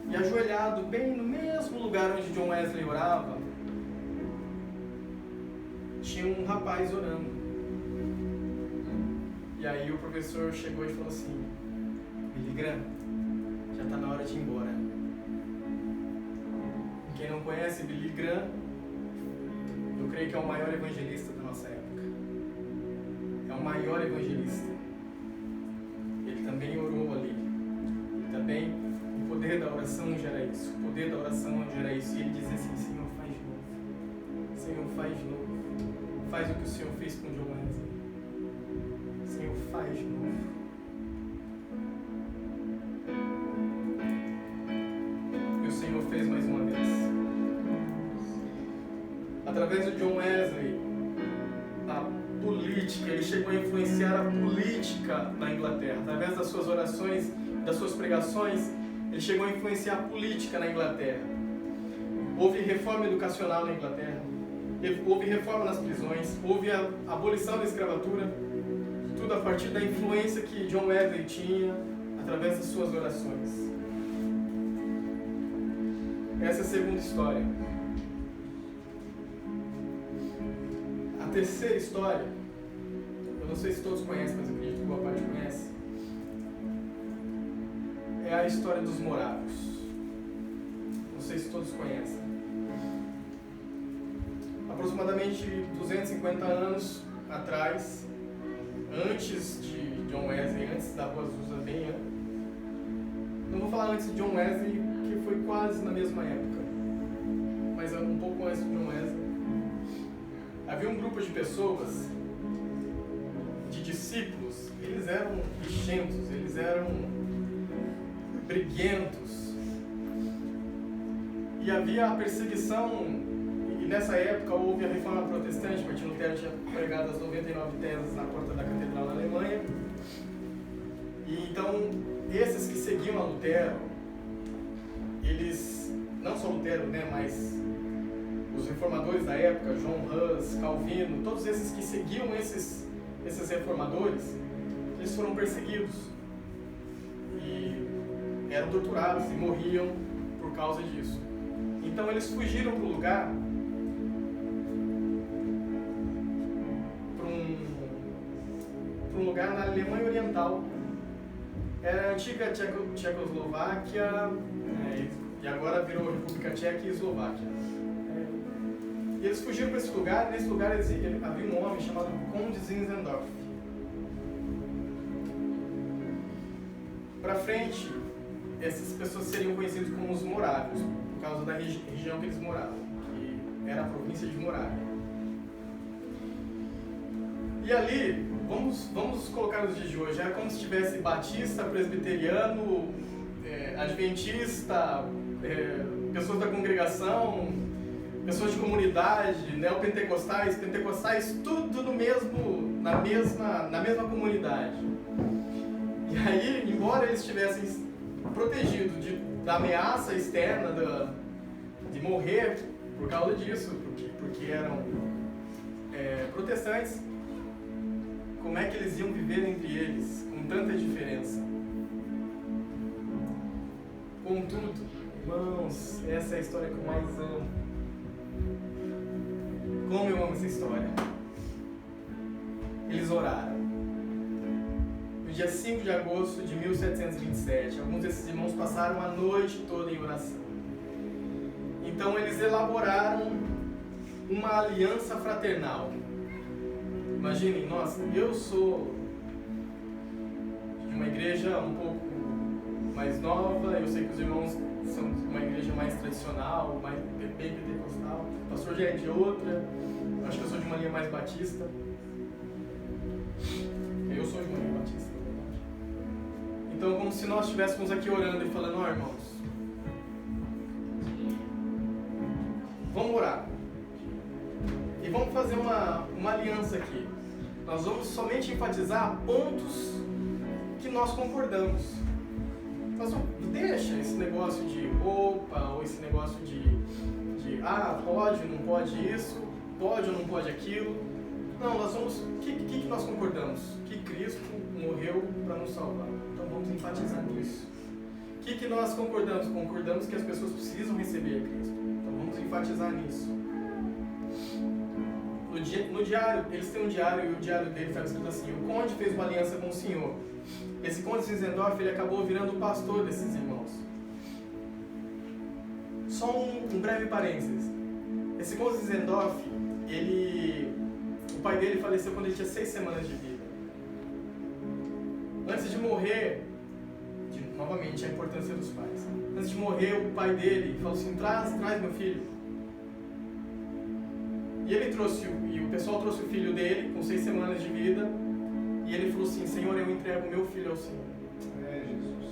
E ajoelhado bem no mesmo lugar onde John Wesley orava, tinha um rapaz orando. E aí o professor chegou e falou assim: Billy Graham, já está na hora de ir embora. Quem não conhece Billy Graham, eu creio que é o maior evangelista da nossa época. É o maior evangelista. Ele também orou ali. Ele também, o poder da oração gera isso. O poder da oração gera isso. E ele dizia assim: Senhor, faz de novo. Senhor, faz de novo. Faz o que o Senhor fez com John Wesley. Senhor, faz de novo. E o Senhor fez mais uma vez. Através de John Wesley, a política, ele chegou a influenciar a política na Inglaterra. Através das suas orações, das suas pregações, ele chegou a influenciar a política na Inglaterra. Houve reforma educacional na Inglaterra. Houve reforma nas prisões, houve a abolição da escravatura, tudo a partir da influência que John Wesley tinha através das suas orações. Essa é a segunda história. A terceira história, eu não sei se todos conhecem, mas eu acredito que boa parte conhece. é a história dos morávios. Não sei se todos conhecem. Aproximadamente 250 anos atrás, antes de John Wesley, antes da Rua Azusa, bem antes. Não vou falar antes de John Wesley, que foi quase na mesma época, mas um pouco antes de John Wesley. Havia um grupo de pessoas, de discípulos, eles eram bichentos, eles eram briguentos. E havia a perseguição, e nessa época houve a reforma protestante. Martim Lutero tinha pregado as 99 teses na porta da catedral na Alemanha. E então, esses que seguiam a Lutero, eles, não só Lutero, né, mas os reformadores da época, João Hus, Calvino, todos esses que seguiam esses reformadores, eles foram perseguidos e eram torturados e morriam por causa disso. Então eles fugiram para um lugar na Alemanha Oriental. Era a antiga Tchecoslováquia, e agora virou República Tcheca e Eslováquia. E eles fugiram para esse lugar. Nesse lugar havia um homem chamado Conde Zinzendorf. Para frente, essas pessoas seriam conhecidas como os morávios, por causa da região que eles moravam, que era a província de Morávia. E ali, vamos colocar nos dias de hoje, era como se tivesse batista, presbiteriano, adventista, pessoas da congregação, pessoas de comunidade, neopentecostais, pentecostais, tudo na mesma comunidade. E aí, embora eles estivessem protegidos da ameaça externa de morrer por causa disso, porque eram protestantes, como é que eles iam viver entre eles com tanta diferença? Contudo, irmãos, essa é a história que eu mais amo. Como eu amo essa história. Eles oraram. No dia 5 de agosto de 1727, alguns desses irmãos passaram a noite toda em oração. Então eles elaboraram uma aliança fraternal. Imaginem, nossa, eu sou de uma igreja um pouco mais nova, eu sei que os irmãos são de uma igreja mais tradicional, mais bem pentecostal, o pastor já é de outra, acho que eu sou de uma linha mais batista. Eu sou de uma linha batista, na verdade. Então, como se nós estivéssemos aqui orando e falando, irmãos, vamos orar. E vamos fazer uma aliança aqui. Nós vamos somente enfatizar pontos que nós concordamos. Nós não deixa esse negócio de roupa, ou esse negócio de pode, não pode isso, pode ou não pode aquilo. Não, nós vamos... O que nós concordamos? Que Cristo morreu para nos salvar. Então vamos enfatizar nisso. O que nós concordamos? Concordamos que as pessoas precisam receber Cristo. Então vamos enfatizar nisso. No diário, eles têm um diário, e o diário dele está escrito assim: o conde fez uma aliança com o senhor. Esse conde Zinzendorf, ele acabou virando o pastor desses irmãos. Só um breve parênteses. Esse conde Zinzendorf, o pai dele faleceu quando ele tinha 6 semanas de vida. Antes de morrer, novamente a importância dos pais. Antes de morrer, o pai dele falou assim: traz meu filho. E o pessoal trouxe o filho dele, com 6 semanas de vida, e ele falou assim: Senhor, eu entrego meu filho ao Senhor. Jesus.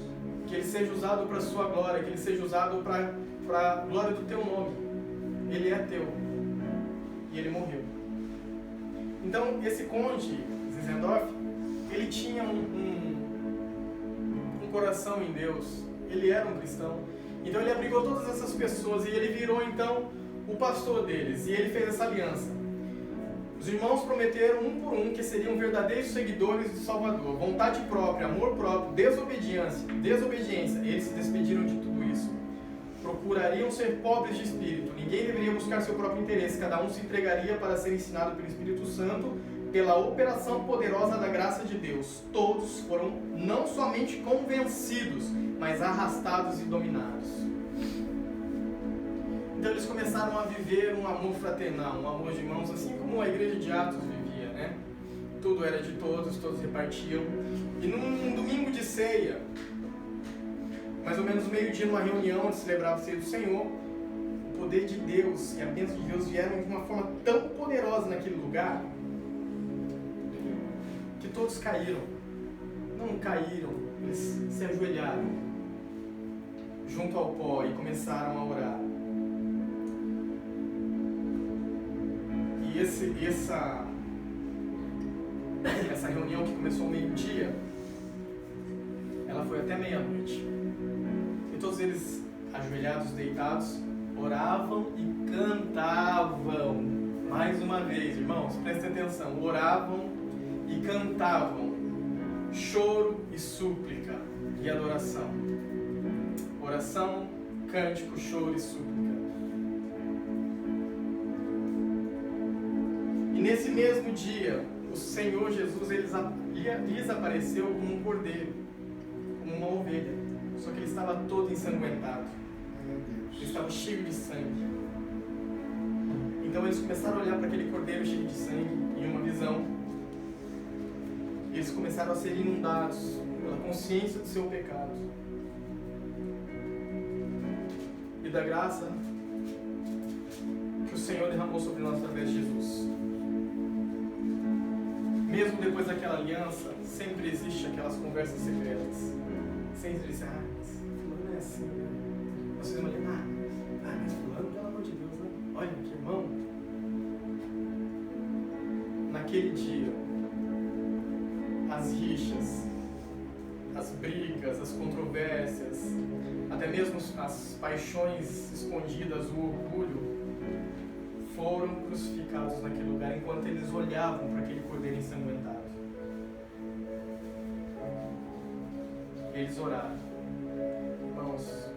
Que ele seja usado para a sua glória, que ele seja usado para a glória do teu nome. Ele é teu. E ele morreu. Então, esse conde, Zinzendorf, ele tinha um coração em Deus, ele era um cristão. Então ele abrigou todas essas pessoas e ele virou então o pastor deles, e ele fez essa aliança. Os irmãos prometeram um por um que seriam verdadeiros seguidores do Salvador. Vontade própria, amor próprio, desobediência. Eles se despediram de tudo isso. Procurariam ser pobres de espírito. Ninguém deveria buscar seu próprio interesse. Cada um se entregaria para ser ensinado pelo Espírito Santo, pela operação poderosa da graça de Deus, todos foram não somente convencidos, mas arrastados e dominados. Então eles começaram a viver um amor fraternal, um amor de irmãos, assim como a igreja de Atos vivia, né? Tudo era de todos, todos repartiam. E num domingo de ceia, mais ou menos meio-dia, numa reunião onde se celebrava a ceia do Senhor, o poder de Deus e a bênção de Deus vieram de uma forma tão poderosa naquele lugar, que todos caíram. Não caíram, eles se ajoelharam junto ao pó e começaram a orar. E essa reunião que começou ao meio-dia, ela foi até meia-noite. E todos eles, ajoelhados, deitados, oravam e cantavam. Mais uma vez, irmãos, prestem atenção. Oravam e cantavam. Choro e súplica e adoração. Oração, cântico, choro e súplica. E nesse mesmo dia, o Senhor Jesus lhes apareceu como um cordeiro, como uma ovelha. Só que ele estava todo ensanguentado. Ele estava cheio de sangue. Então eles começaram a olhar para aquele cordeiro cheio de sangue em uma visão. Eles começaram a ser inundados pela consciência do seu pecado e da graça que o Senhor derramou sobre nós através de Jesus. Mesmo depois daquela aliança, sempre existe aquelas conversas secretas. Sempre diz, mas fulano é assim, né? Vocês vão dizer, mas fulano, pelo amor de Deus, né? Olha que irmão. Naquele dia, as rixas, as brigas, as controvérsias, até mesmo as paixões escondidas, o orgulho, foram crucificados naquele lugar enquanto eles olhavam para aquele cordeiro ensanguentado. Eles oraram. Irmãos,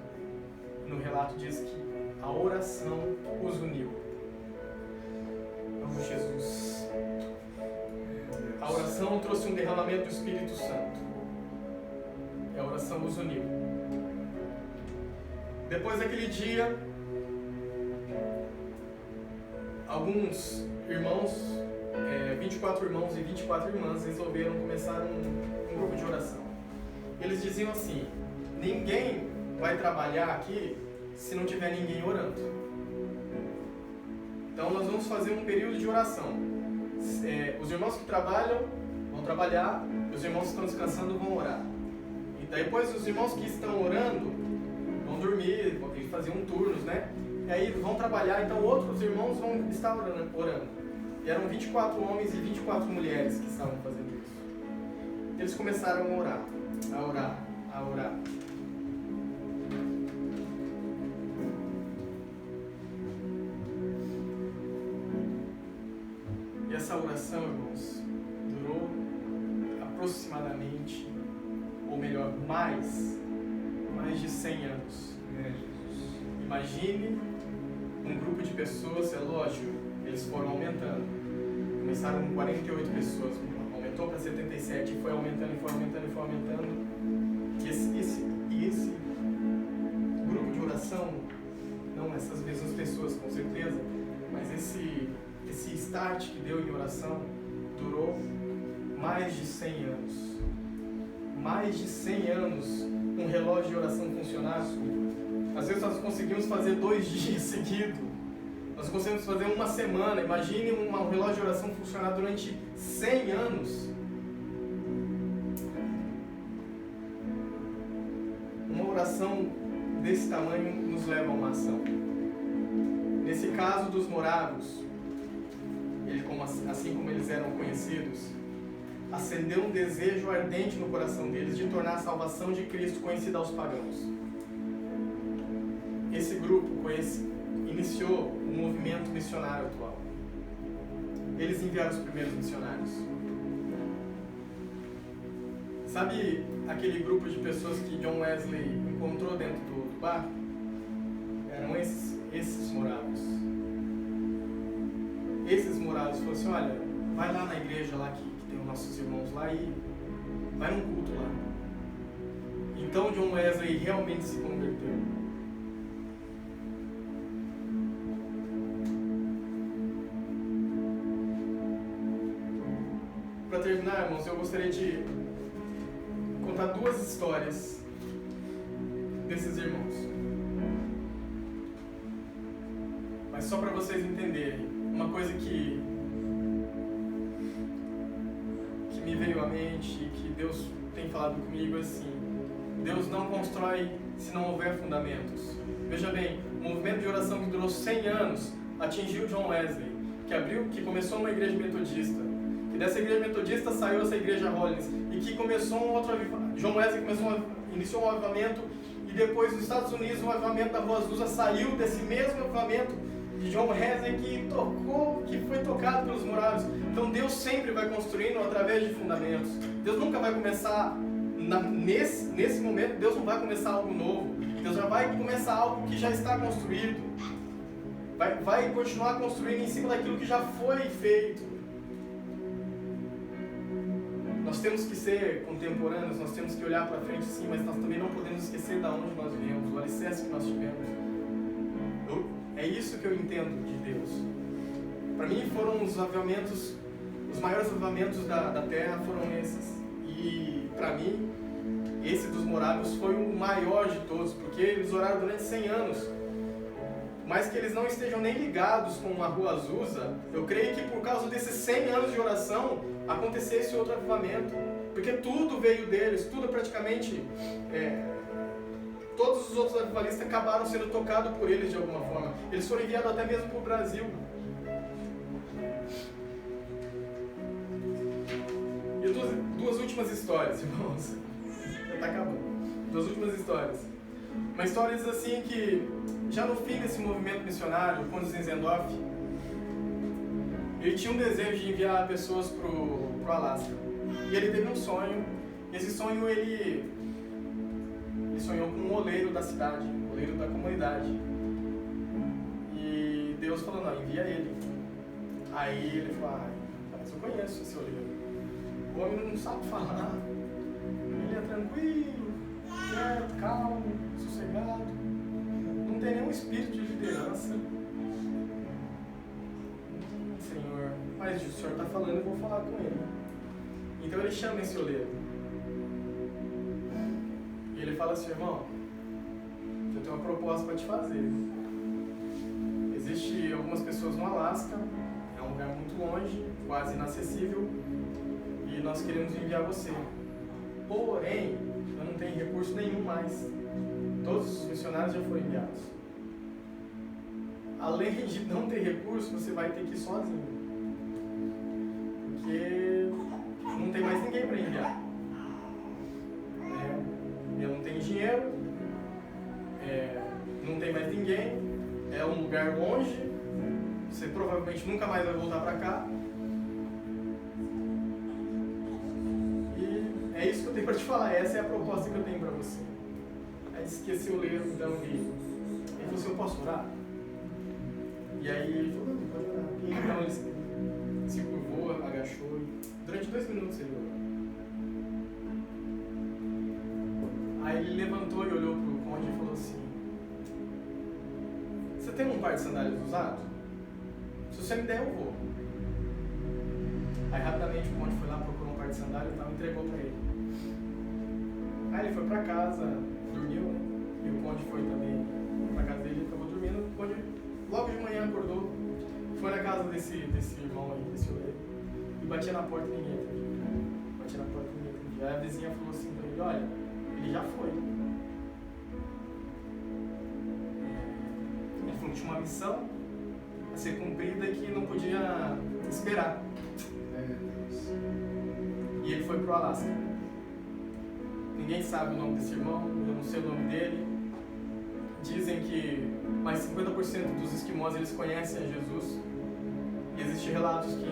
no relato diz que a oração os uniu. Vamos, Jesus. A oração trouxe um derramamento do Espírito Santo. E a oração os uniu. Depois daquele dia, alguns irmãos, 24 irmãos e 24 irmãs, resolveram começar um grupo de oração. Eles diziam assim: ninguém vai trabalhar aqui se não tiver ninguém orando. Então nós vamos fazer um período de oração. Os irmãos que trabalham vão trabalhar, os irmãos que estão descansando vão orar. E depois os irmãos que estão orando vão dormir, vão ter que fazer turnos, né? E aí vão trabalhar, então outros irmãos vão estar orando. E eram 24 homens e 24 mulheres que estavam fazendo isso. Eles começaram a orar, a orar, a orar. E essa oração, irmãos, durou aproximadamente, ou melhor, mais de 100 anos. Imagine um grupo de pessoas, é lógico, eles foram aumentando. Começaram com 48 pessoas, aumentou para 77 e foi aumentando, e foi aumentando, e foi aumentando. E esse grupo de oração, não essas mesmas pessoas com certeza, mas esse start que deu em oração durou mais de 100 anos. Mais de 100 anos um relógio de oração funcionar. Às vezes nós conseguimos fazer 2 dias seguidos. Nós conseguimos fazer uma semana. Imagine um relógio de oração funcionar durante 100 anos. Uma oração desse tamanho nos leva a uma ação. Nesse caso dos moravos, assim como eles eram conhecidos, acendeu um desejo ardente no coração deles de tornar a salvação de Cristo conhecida aos pagãos. Esse grupo iniciou um movimento missionário atual. Eles enviaram os primeiros missionários. Sabe aquele grupo de pessoas que John Wesley encontrou dentro do barco? Eram esses moravos. Esses moravos falaram assim: olha, vai lá na igreja lá que tem os nossos irmãos lá e vai num culto lá. Então John Wesley realmente se converteu. Para terminar, irmãos, eu gostaria de contar duas histórias desses irmãos. Mas só para vocês entenderem, uma coisa que me veio à mente, que Deus tem falado comigo assim: Deus não constrói se não houver fundamentos. Veja bem, o movimento de oração que durou 100 anos atingiu John Wesley, que começou uma igreja metodista, que dessa igreja metodista saiu essa igreja Hollins, e que começou um outro avivamento. John Wesley iniciou um avivamento, e depois nos Estados Unidos o avivamento da Rua Azusa saiu desse mesmo avivamento de John Wesley, que foi tocado pelos moráveis. Então Deus sempre vai construindo através de fundamentos. Deus nunca vai começar nesse momento. Deus não vai começar algo novo. Deus já vai começar algo que já está construído. Vai continuar construindo em cima daquilo que já foi feito. Nós temos que ser contemporâneos, nós temos que olhar para frente sim, mas nós também não podemos esquecer de onde nós viemos, o alicerce que nós tivemos. É isso que eu entendo de Deus. Para mim foram os maiores avivamentos da terra foram esses. E para mim, esse dos moráveis foi o maior de todos, porque eles oraram durante 100 anos. Mas que eles não estejam nem ligados com a Rua Azusa, eu creio que por causa desses 100 anos de oração, acontecesse outro avivamento. Porque tudo veio deles, tudo praticamente... todos os outros avivalistas acabaram sendo tocados por eles de alguma forma. Eles foram enviados até mesmo para o Brasil. E duas últimas histórias, irmãos. Já está acabando. Duas últimas histórias. Uma história diz assim que, já no fim desse movimento missionário, quando Zinzendorf, ele tinha um desejo de enviar pessoas para o Alasca. E ele teve um sonho. E esse sonho ele sonhou com um oleiro da cidade, um oleiro da comunidade. E Deus falou: não, envia ele. Aí ele falou: mas eu conheço esse oleiro. O homem não sabe falar, ele é tranquilo, quieto, calmo, sossegado, não tem nenhum espírito de liderança. Senhor, mas o Senhor está falando, eu vou falar com ele. Então ele chama esse oleiro. E ele fala assim: irmão, eu tenho uma proposta para te fazer. Existem algumas pessoas no Alasca, é um lugar muito longe, quase inacessível, e nós queremos enviar você. Porém, eu não tenho recurso nenhum mais. Todos os missionários já foram enviados. Além de não ter recurso, você vai ter que ir sozinho. Porque não tem mais ninguém para enviar. Eu não tenho dinheiro, não tem mais ninguém, é um lugar longe, você provavelmente nunca mais vai voltar para cá. E é isso que eu tenho para te falar, essa é a proposta que eu tenho para você. Aí esqueci o oleiro, então ele falou assim: eu posso orar? E aí ele falou: não, pode orar. E então ele se curvou, agachou, e durante 2 minutos ele orou. Aí ele levantou e olhou para o conde e falou assim: você tem um par de sandálias usado? Se você me der, eu vou. Aí rapidamente o conde foi lá, procurou um par de sandálias e tal, entregou para ele. Aí ele foi para casa, dormiu, né? E o conde foi também para casa dele, acabou dormindo. O conde logo de manhã acordou, foi na casa desse irmão aí, desse oleiro, e batia na porta e ninguém atendia. Batia na porta e ninguém atendia. Aí a vizinha falou assim para ele: olha, ele já foi. Ele falou que tinha uma missão a ser cumprida que não podia esperar. E ele foi pro Alasca. Ninguém sabe o nome desse irmão, eu não sei o nome dele. Dizem que mais 50% dos esquimós eles conhecem a Jesus. E existem relatos que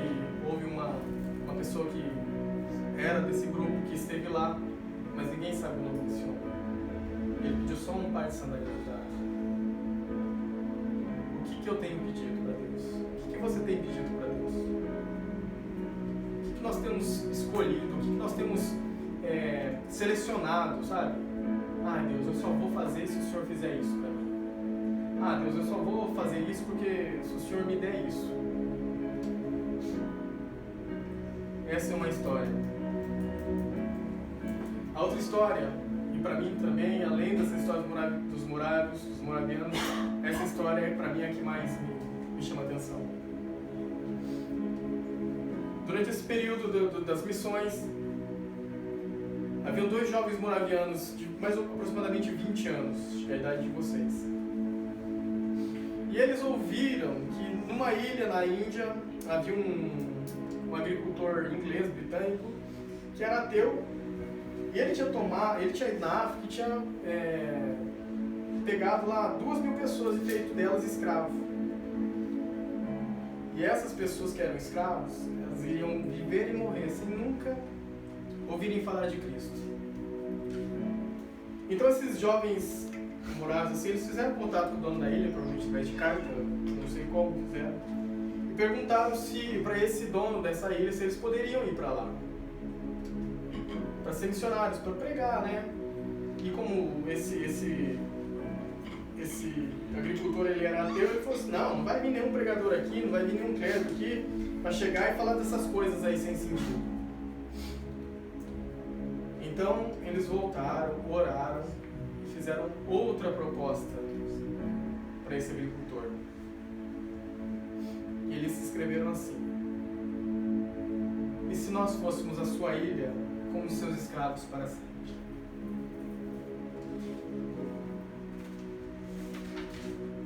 houve uma pessoa que era desse grupo que esteve lá, mas ninguém sabe o nome desse homem. Ele pediu só um par de sandálias usadas. O que eu tenho pedido para Deus? O que você tem pedido para Deus? que nós temos escolhido, o que nós temos selecionado, sabe? Ah, Deus, eu só vou fazer se o Senhor fizer isso para mim. Ah, Deus, eu só vou fazer isso porque se o Senhor me der isso. Essa é uma história. A outra história, e para mim também, além dessa história dos moravianos, essa história é para mim a que mais me chama a atenção. Durante esse período das missões, haviam 2 jovens moravianos de aproximadamente 20 anos, a idade de vocês. E eles ouviram que numa ilha na Índia havia um agricultor inglês, britânico, que era ateu, e ele tinha ido na África e tinha pegado lá 2.000 pessoas e feito delas escravos. E essas pessoas que eram escravos, elas iriam viver e morrer sem nunca ouvirem falar de Cristo. Então esses jovens morados assim, eles fizeram contato com o dono da ilha, provavelmente através de carta, não sei como fizeram, e perguntaram se para esse dono dessa ilha, se eles poderiam ir para lá, para ser missionários, para pregar, né? E como esse agricultor ele era ateu, ele falou assim, não vai vir nenhum pregador aqui, não vai vir nenhum clérigo aqui para chegar e falar dessas coisas aí sem sentido. Então eles voltaram, oraram e fizeram outra proposta para esse agricultor. E eles se escreveram assim: e se nós fôssemos a sua ilha como seus escravos para sempre?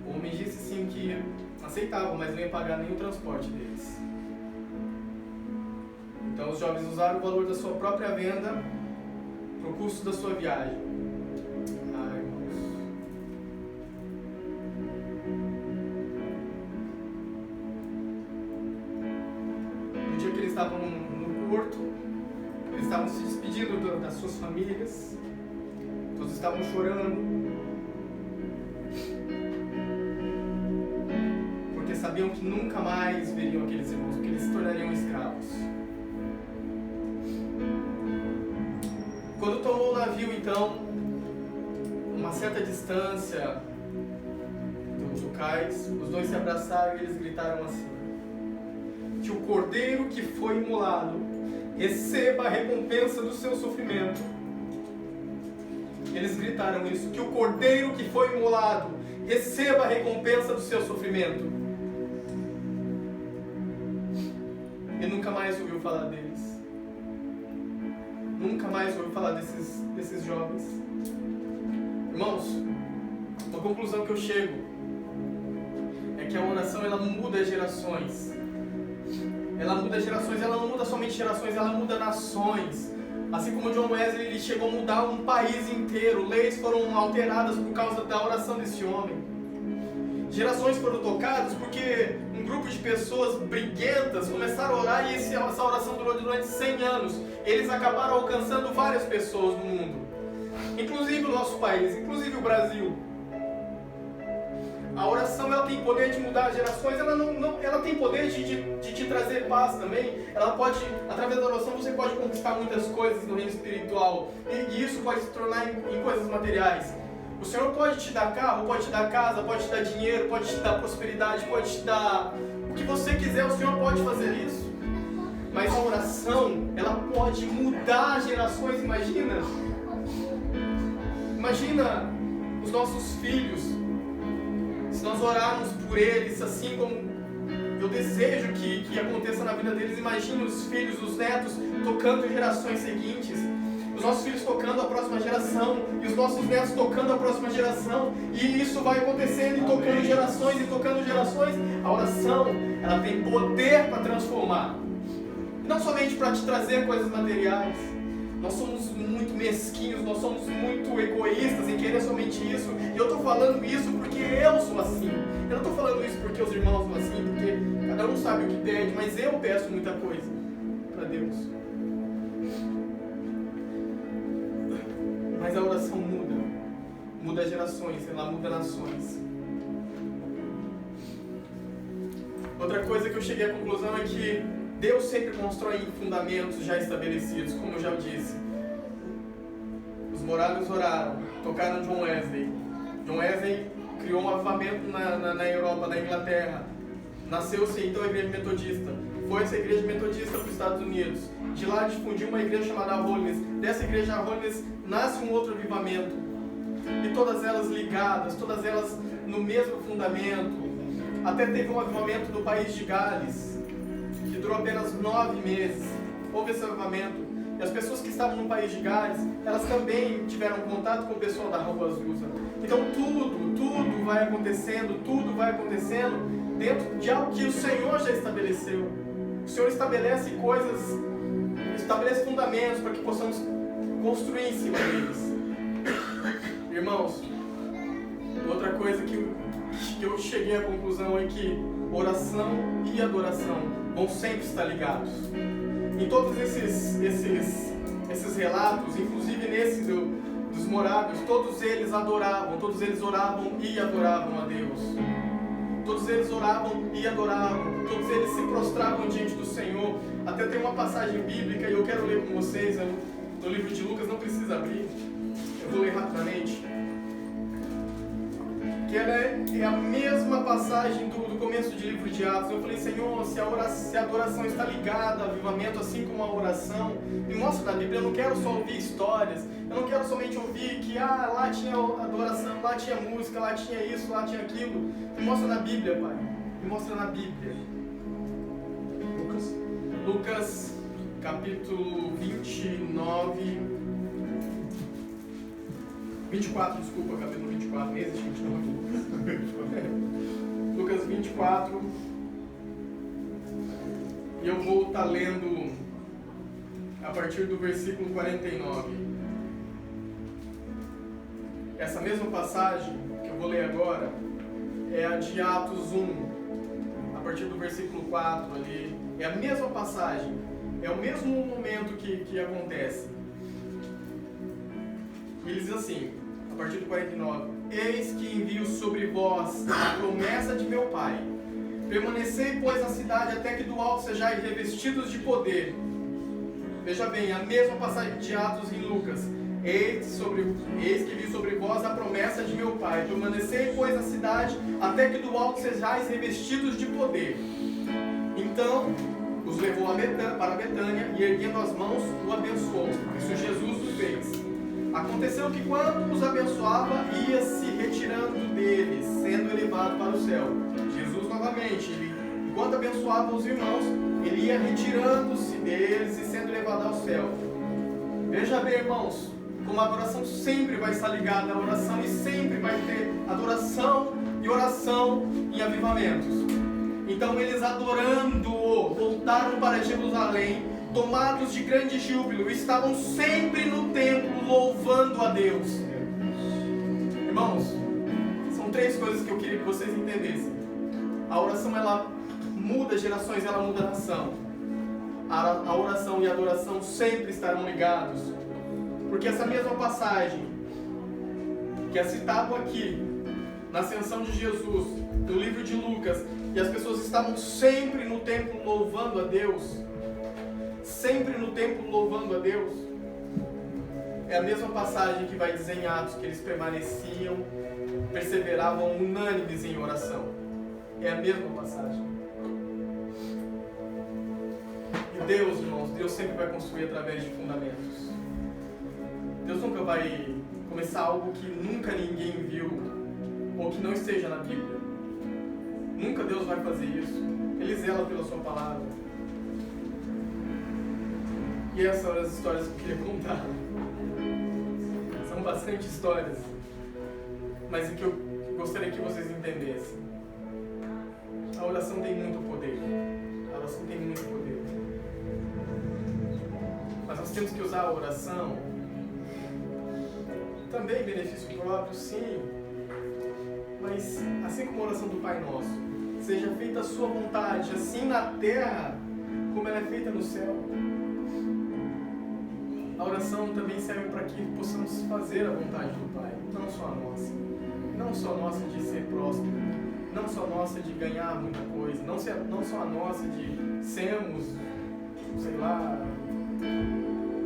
O homem disse sim que aceitavam, mas não ia pagar nem o transporte deles. Então os jovens usaram o valor da sua própria venda para o custo da sua viagem. Ai, irmãos. No dia que eles estavam no porto, eles estavam se despedindo das suas famílias, todos estavam chorando, porque sabiam que nunca mais veriam aqueles irmãos, porque eles se tornariam escravos. Quando tomou o navio, então, uma certa distância do cais, os dois se abraçaram e eles gritaram assim: que o cordeiro que foi imolado receba a recompensa do seu sofrimento. Eles gritaram isso: que o cordeiro que foi imolado receba a recompensa do seu sofrimento. E nunca mais ouviu falar deles. Nunca mais ouviu falar desses jovens. Irmãos, a conclusão que eu chego é que a oração ela muda gerações. Ela muda gerações, ela não muda somente gerações, ela muda nações. Assim como John Wesley ele chegou a mudar um país inteiro, leis foram alteradas por causa da oração desse homem. Gerações foram tocadas porque um grupo de pessoas briguentas começaram a orar e essa oração durou durante 100 anos. Eles acabaram alcançando várias pessoas no mundo, inclusive o nosso país, inclusive o Brasil. A oração ela tem poder de mudar gerações, ela tem poder de te trazer paz também. Ela pode, através da oração, você pode conquistar muitas coisas no reino espiritual e isso pode se tornar em coisas materiais. O Senhor pode te dar carro, pode te dar casa, pode te dar dinheiro, pode te dar prosperidade, pode te dar o que você quiser, o Senhor pode fazer isso. Mas a oração, ela pode mudar gerações, imagina. Imagina os nossos filhos, se nós orarmos por eles, assim como eu desejo que aconteça na vida deles. Imagina os filhos, os netos, tocando gerações seguintes. Os nossos filhos tocando a próxima geração e os nossos netos tocando a próxima geração, e isso vai acontecendo e tocando gerações e tocando gerações. A oração, ela tem poder para transformar, não somente para te trazer coisas materiais. Nós somos muito mesquinhos, nós somos muito egoístas em querer somente isso, e eu estou falando isso porque eu sou assim. Eu não estou falando isso porque os irmãos são assim, porque cada um sabe o que pede, mas eu peço muita coisa para Deus. Mas a oração muda gerações, ela muda nações. Outra coisa que eu cheguei à conclusão é que Deus sempre constrói em fundamentos já estabelecidos, como eu já disse. Os morávios oraram, tocaram John Wesley. John Wesley criou um avivamento na Europa, na Inglaterra. Nasceu-se então a igreja metodista. Foi essa igreja metodista para os Estados Unidos. De lá difundiu uma igreja chamada Holiness. Dessa igreja Holiness nasce um outro avivamento. E todas elas ligadas, todas elas no mesmo fundamento. Até teve um avivamento no país de Gales, que durou apenas 9 meses. Houve esse avivamento. E as pessoas que estavam no país de Gales, elas também tiveram contato com o pessoal da Rua Azusa. Então tudo vai acontecendo dentro de algo que o Senhor já estabeleceu. O Senhor estabelece coisas, estabelece fundamentos para que possamos construir em cima deles. Irmãos, outra coisa que eu cheguei à conclusão é que oração e adoração vão sempre estar ligados. Em todos esses relatos, inclusive nesse dos morávios, todos eles adoravam, todos eles oravam e adoravam a Deus. Todos eles oravam e adoravam, todos eles se prostravam diante do Senhor. Até tem uma passagem bíblica e eu quero ler com vocês, no livro de Lucas, não precisa abrir, eu vou ler rapidamente. Que ela é a mesma passagem do começo do livro de Atos. Eu falei, Senhor, se a adoração está ligada ao avivamento, assim como a oração, me mostra na Bíblia. Eu não quero só ouvir histórias, eu não quero somente ouvir que lá tinha adoração, lá tinha música, lá tinha isso, lá tinha aquilo. Me mostra na Bíblia, Pai, me mostra na Bíblia. Lucas capítulo 24, desculpa, capítulo 24, nem existe 29. Lucas 24, e eu vou estar lendo a partir do versículo 49. Essa mesma passagem que eu vou ler agora é a de Atos 1, a partir do versículo 4 ali. É a mesma passagem, é o mesmo momento que acontece. Ele diz assim, a partir do 49: Eis que envio sobre vós a promessa de meu Pai. Permanecei, pois, na cidade até que do alto sejais revestidos de poder. Veja bem, a mesma passagem de Atos em Lucas. Eis que envio sobre vós a promessa de meu Pai. Permanecei, pois, na cidade até que do alto sejais revestidos de poder. Então os levou para Betânia e, erguendo as mãos, o abençoou. Isso Jesus o fez. Aconteceu que quando os abençoava, ia se retirando deles, sendo elevado para o céu. Jesus novamente, enquanto abençoava os irmãos, ele ia retirando-se deles e sendo elevado ao céu. Veja bem, irmãos, como a adoração sempre vai estar ligada à oração e sempre vai ter adoração e oração em avivamentos. Então eles adorando-o, voltaram para Jerusalém, tomados de grande júbilo, estavam sempre no templo louvando a Deus. Irmãos, são 3 coisas que eu queria que vocês entendessem. A oração, ela muda gerações, ela muda nação. A oração e a adoração sempre estarão ligados, porque essa mesma passagem que é citado aqui na ascensão de Jesus, do livro de Lucas, e as pessoas estavam sempre no templo louvando a Deus, sempre no templo louvando a Deus, é a mesma passagem que vai dizer em Atos que eles permaneciam, perseveravam unânimes em oração. É a mesma passagem. E Deus, irmãos, Deus sempre vai construir através de fundamentos. Deus nunca vai começar algo que nunca ninguém viu ou que não esteja na Bíblia. Nunca Deus vai fazer isso. Ele zela pela sua palavra. E essas são as histórias que eu queria contar. São bastante histórias, mas o que eu gostaria que vocês entendessem: a oração tem muito poder. A oração tem muito poder. Mas nós temos que usar a oração também em benefício próprio, sim. Mas assim como a oração do Pai Nosso, seja feita a sua vontade, assim na terra como ela é feita no céu. A oração também serve para que possamos fazer a vontade do Pai, não só a nossa. Não só a nossa de ser próspero, não só só nossa de ganhar muita coisa, não só a nossa de sermos, sei lá,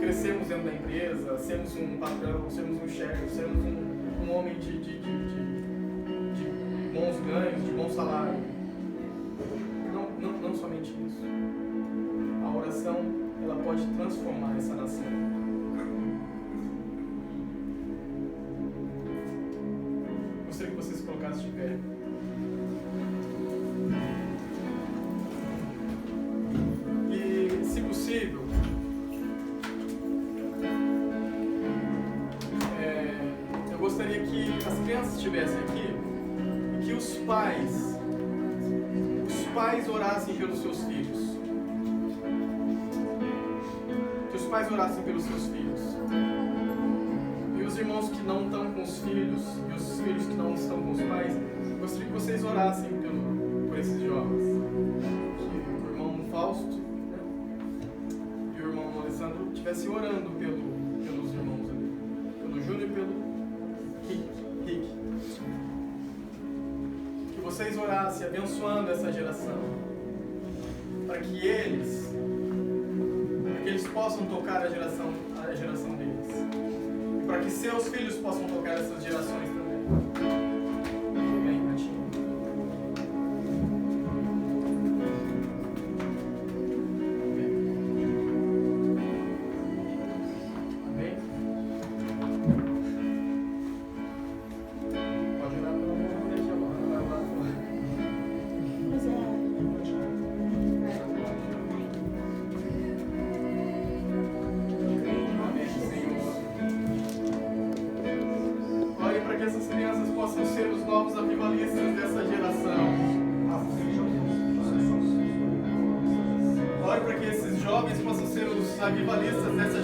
crescermos dentro da empresa, sermos um patrão, sermos um chefe, sermos um homem de bons ganhos, de bom salário. Não somente isso. A oração, ela pode transformar essa nação. Gostaria que vocês colocassem de pé. E, se possível, eu gostaria que as crianças estivessem aqui e que os pais orassem pelos seus filhos. Que os pais orassem pelos seus filhos. E os irmãos que não estão com os filhos, e os filhos que não estão com os pais, gostaria que vocês orassem por esses jovens. Que o irmão Fausto, né, e o irmão Alessandro estivessem orando pelos irmãos ali. Pelo Júnior e pelo Rick. Que vocês orassem abençoando essa geração. Para que eles possam tocar a geração deles. E para que seus filhos possam tocar essas gerações também. Amém, Ratinho? Amém? Pode orar pelo amor de Deus, vai lá. Para que essas crianças possam ser os novos avivalistas dessa geração. Ore para que esses jovens possam ser os avivalistas dessa